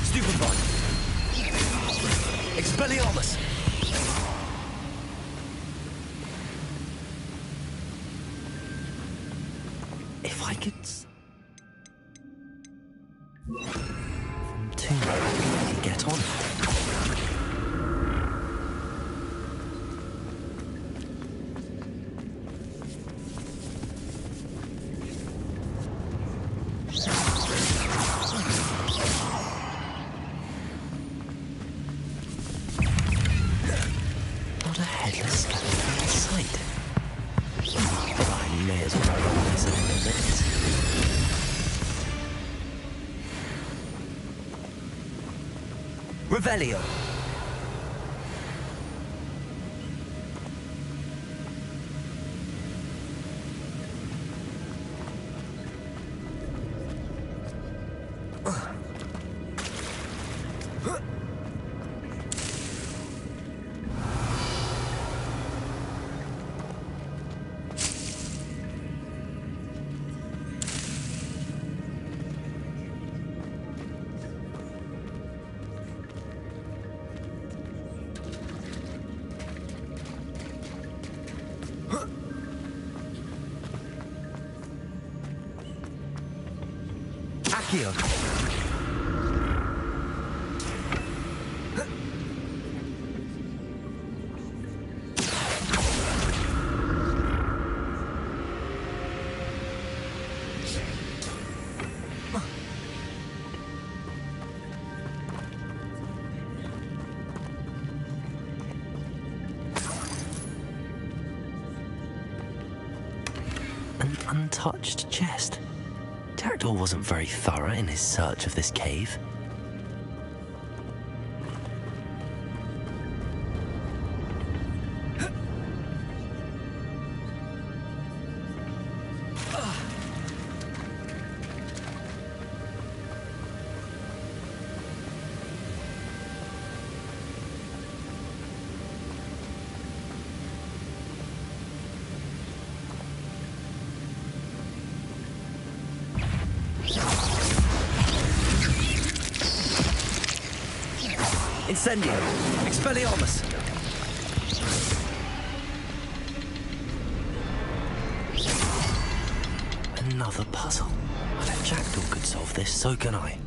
Stupefy. Expelliarmus. If I could... Two can get on. Not a headless skeleton in sight. But I may as well run this in a minute. Revelio. Accio. An untouched chest. Jackdaw wasn't very thorough in his search of this cave. Incendio. Expelliarmus. Another puzzle. Well, if Jackdaw could solve this, so can I.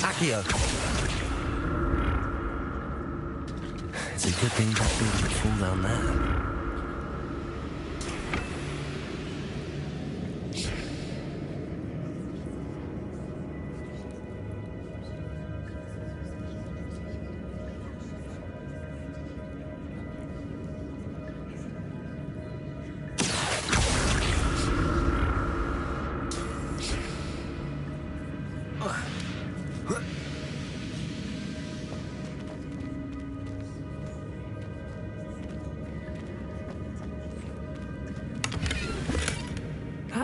Accio. It's a good thing that door didn't fall down there.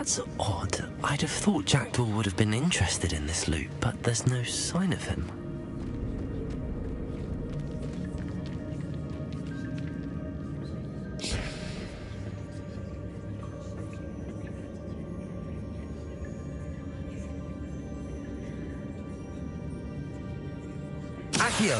That's odd. I'd have thought Jackdaw would have been interested in this loot, but there's no sign of him. Accio.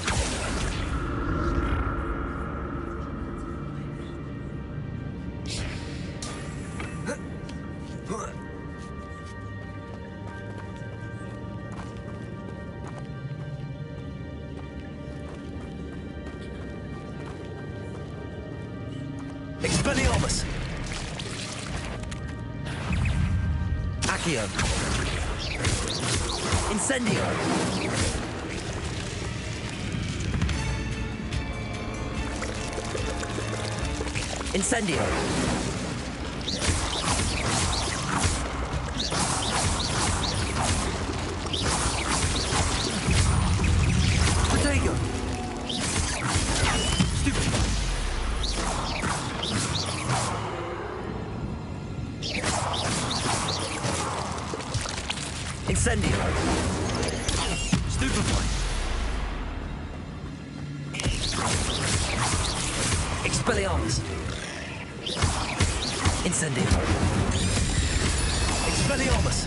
Expelliarmus! Accio! Incendio! Incendio! Protego! Stupid! Incendio! Stupefy! Expelliarmus! Incendio! Expelliarmus!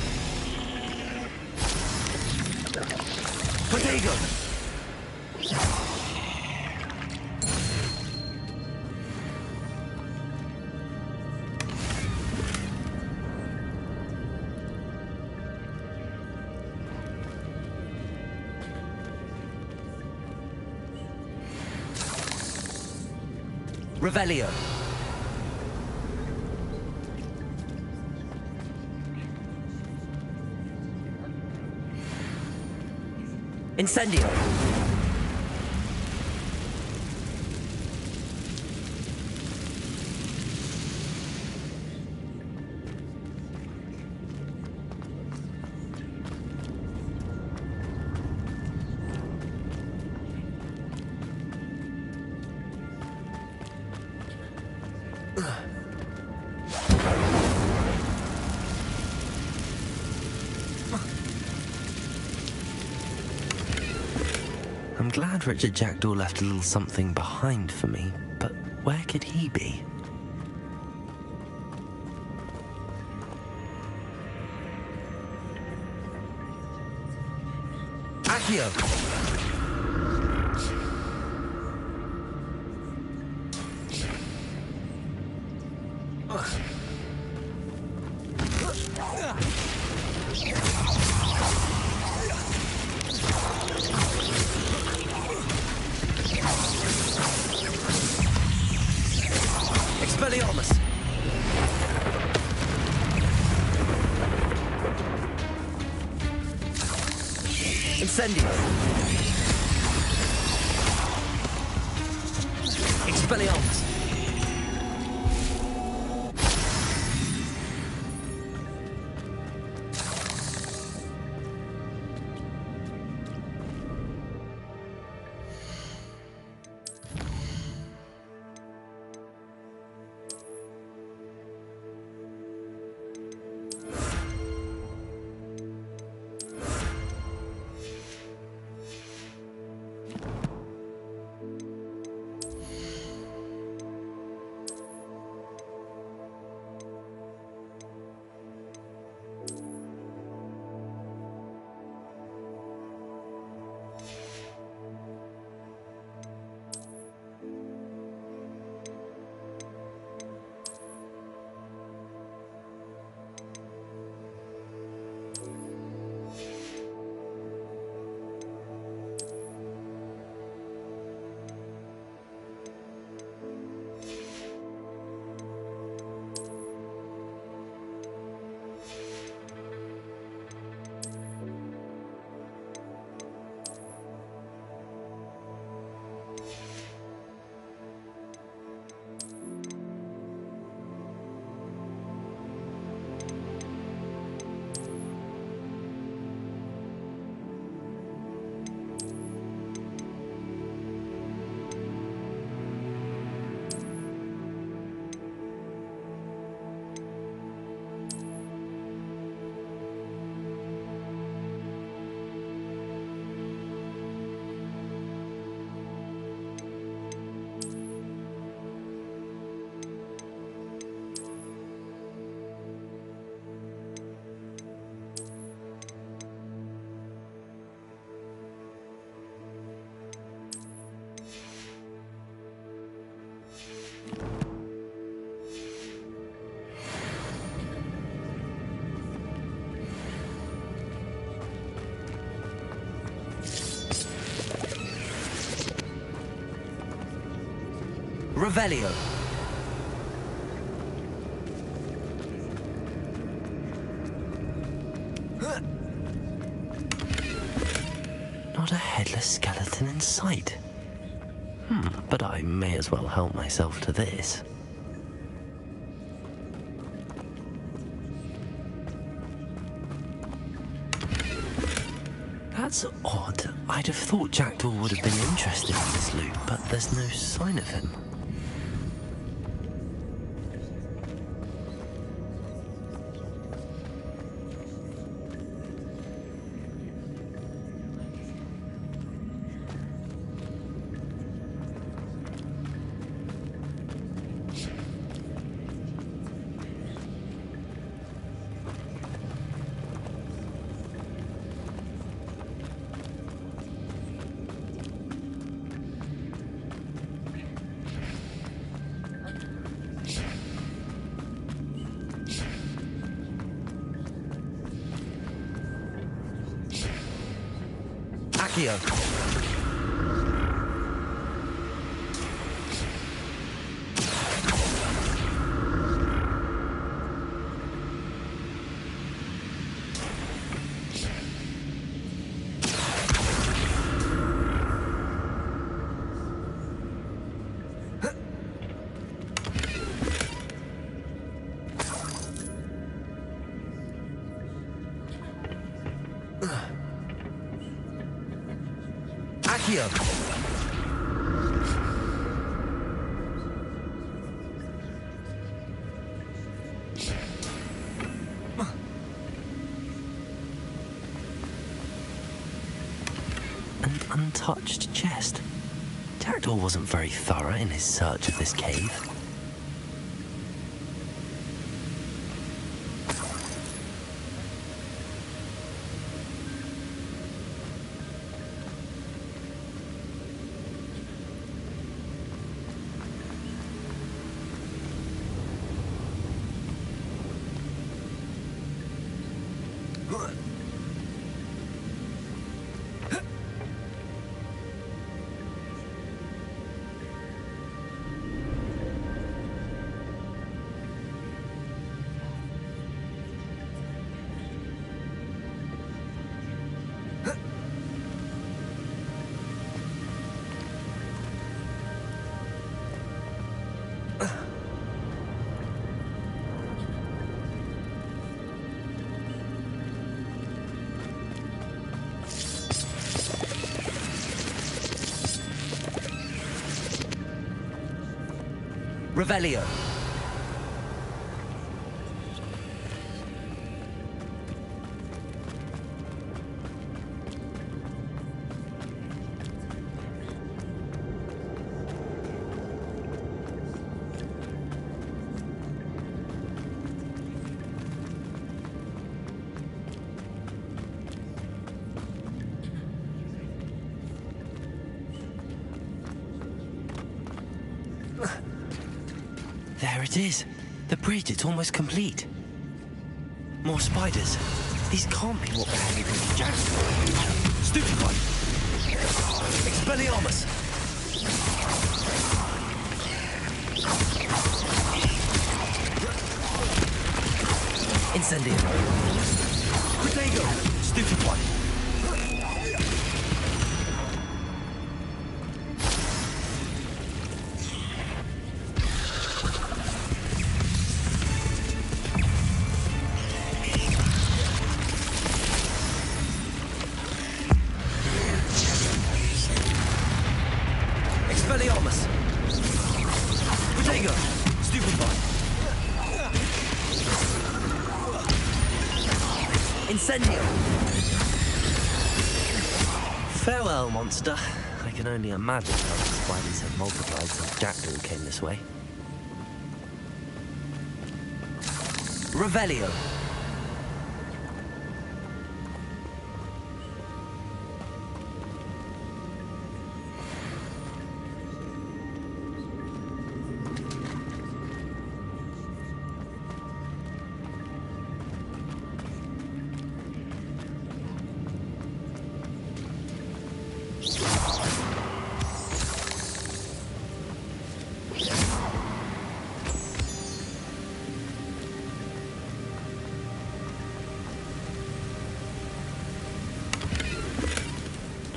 Protego! Revelio. Incendio. I'm glad Richard Jackdaw left a little something behind for me, but where could he be? Accio! Expelliarmus! Incendio! Expelliarmus! Revelio. Not a headless skeleton in sight. But I may as well help myself to this. That's odd. I'd have thought Jackdaw would have been interested in this loot, but there's no sign of him. Accio. Accio. An untouched chest. Jackdaw wasn't very thorough in his search of this cave. Revelio. There it is. The bridge, it's almost complete. More spiders. These can't be what behaving to Jackdaw. Stupid one. Expelliarmus. Incendio. Protego. Stupid one. Expelliarmus. Protego. Stupid one. Incendio. Farewell, monster. I can only imagine how the spiders have multiplied since Jackdaw came this way. Revelio.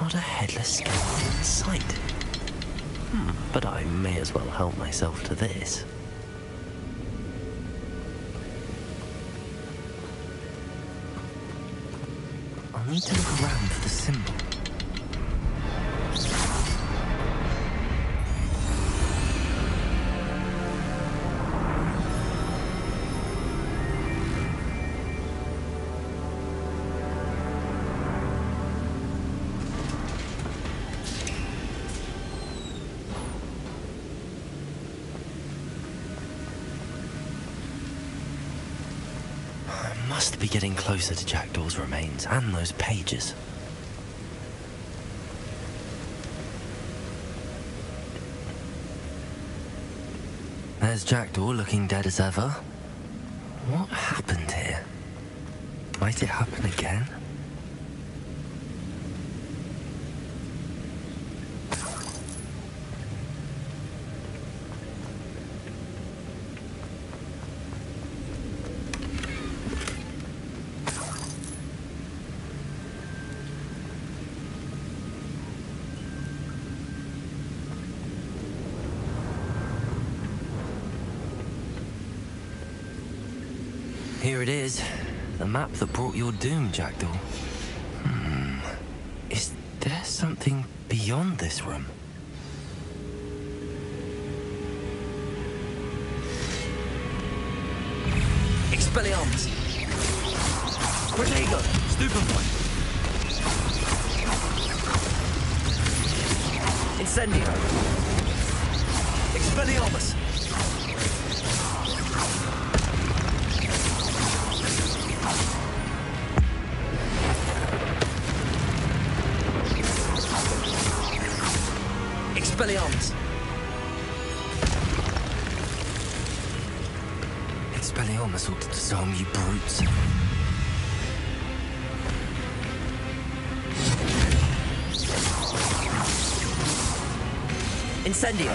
Not a headless skeleton in sight. But I may as well help myself to this. I'll need to look around for the symbol. Must be getting closer to Jackdaw's remains and those pages. There's Jackdaw looking dead as ever. What happened here? Might it happen again? Here it is. The map that brought your doom, Jackdaw. Is there something beyond this room? Expelliarmus! Protego! Stupefy! Incendio! Expelliarmus! Expelliarmus! Expelliarmus ought to disarm you brutes. Incendio!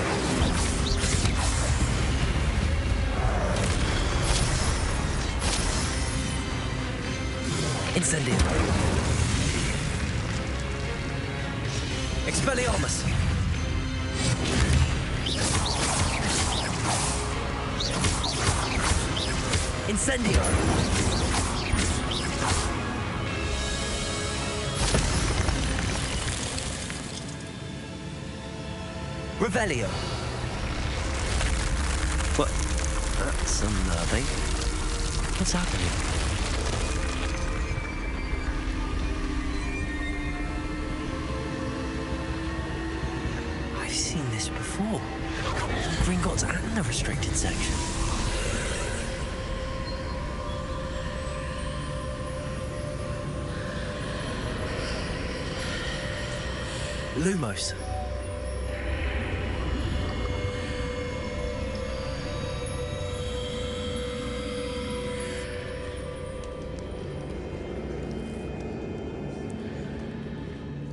Incendio! Expelliarmus! Incendio! Revelio! What? That's unnerving. What's happening? I've seen this before. Gringotts and the restricted section. Lumos.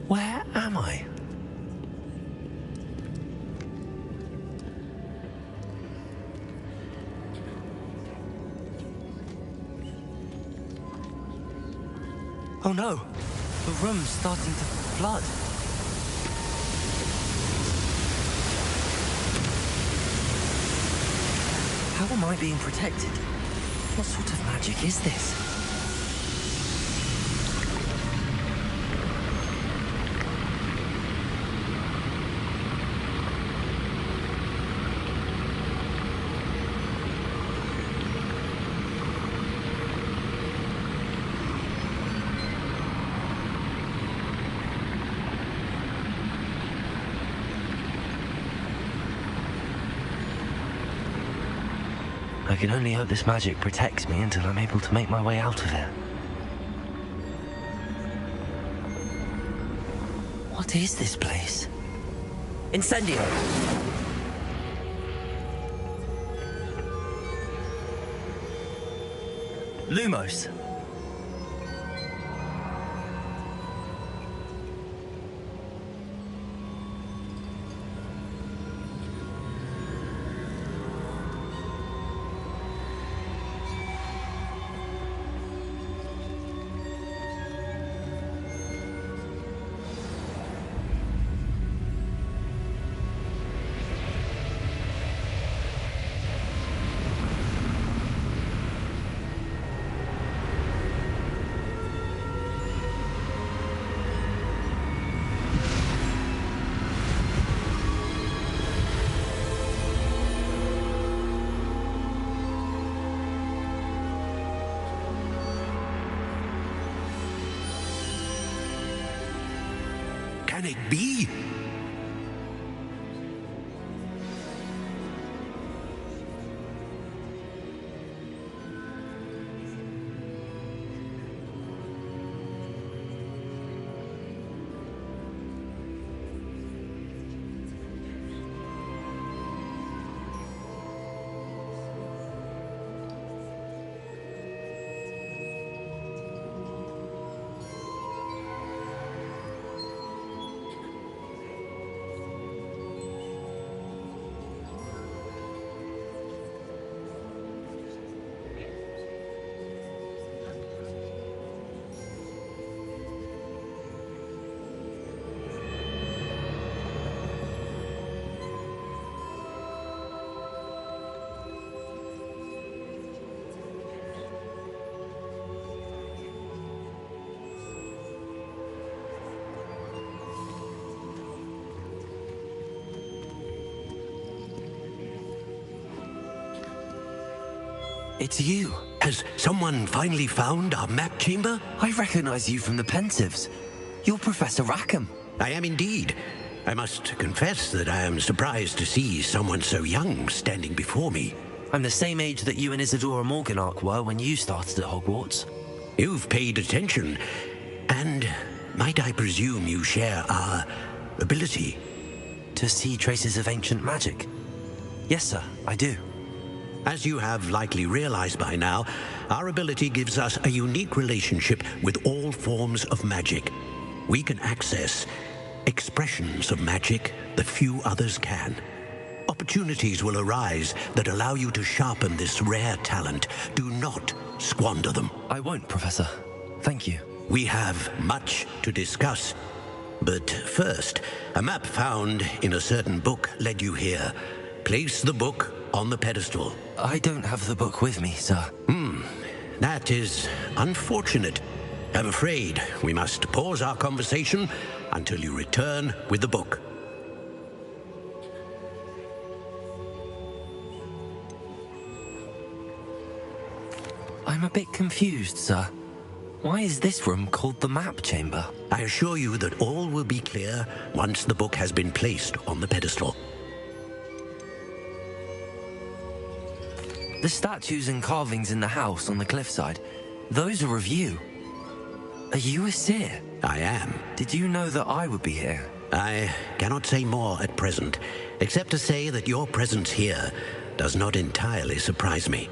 Where am I? Oh no! The room's starting to flood. How am I being protected? What sort of magic is this? I can only hope this magic protects me until I'm able to make my way out of here. What is this place? Incendio! Lumos. can it be? It's you. Has someone finally found our map chamber? I recognize you from the Pensives. You're Professor Rackham. I am indeed. I must confess that I am surprised to see someone so young standing before me. I'm the same age that you and Isadora Morganach were when you started at Hogwarts. You've paid attention, and might I presume you share our ability? To see traces of ancient magic? Yes, sir, I do. As you have likely realized by now, our ability gives us a unique relationship with all forms of magic. We can access expressions of magic that few others can. Opportunities will arise that allow you to sharpen this rare talent. Do not squander them. I won't, Professor. Thank you. We have much to discuss. But first, a map found in a certain book led you here. Place the book on the pedestal. I don't have the book with me, sir. That is unfortunate. I'm afraid we must pause our conversation until you return with the book. I'm a bit confused, sir. Why is this room called the map chamber? I assure you that all will be clear once the book has been placed on the pedestal. The statues and carvings in the house on the cliffside, those are of you. Are you a seer? I am. Did you know that I would be here? I cannot say more at present, except to say that your presence here does not entirely surprise me.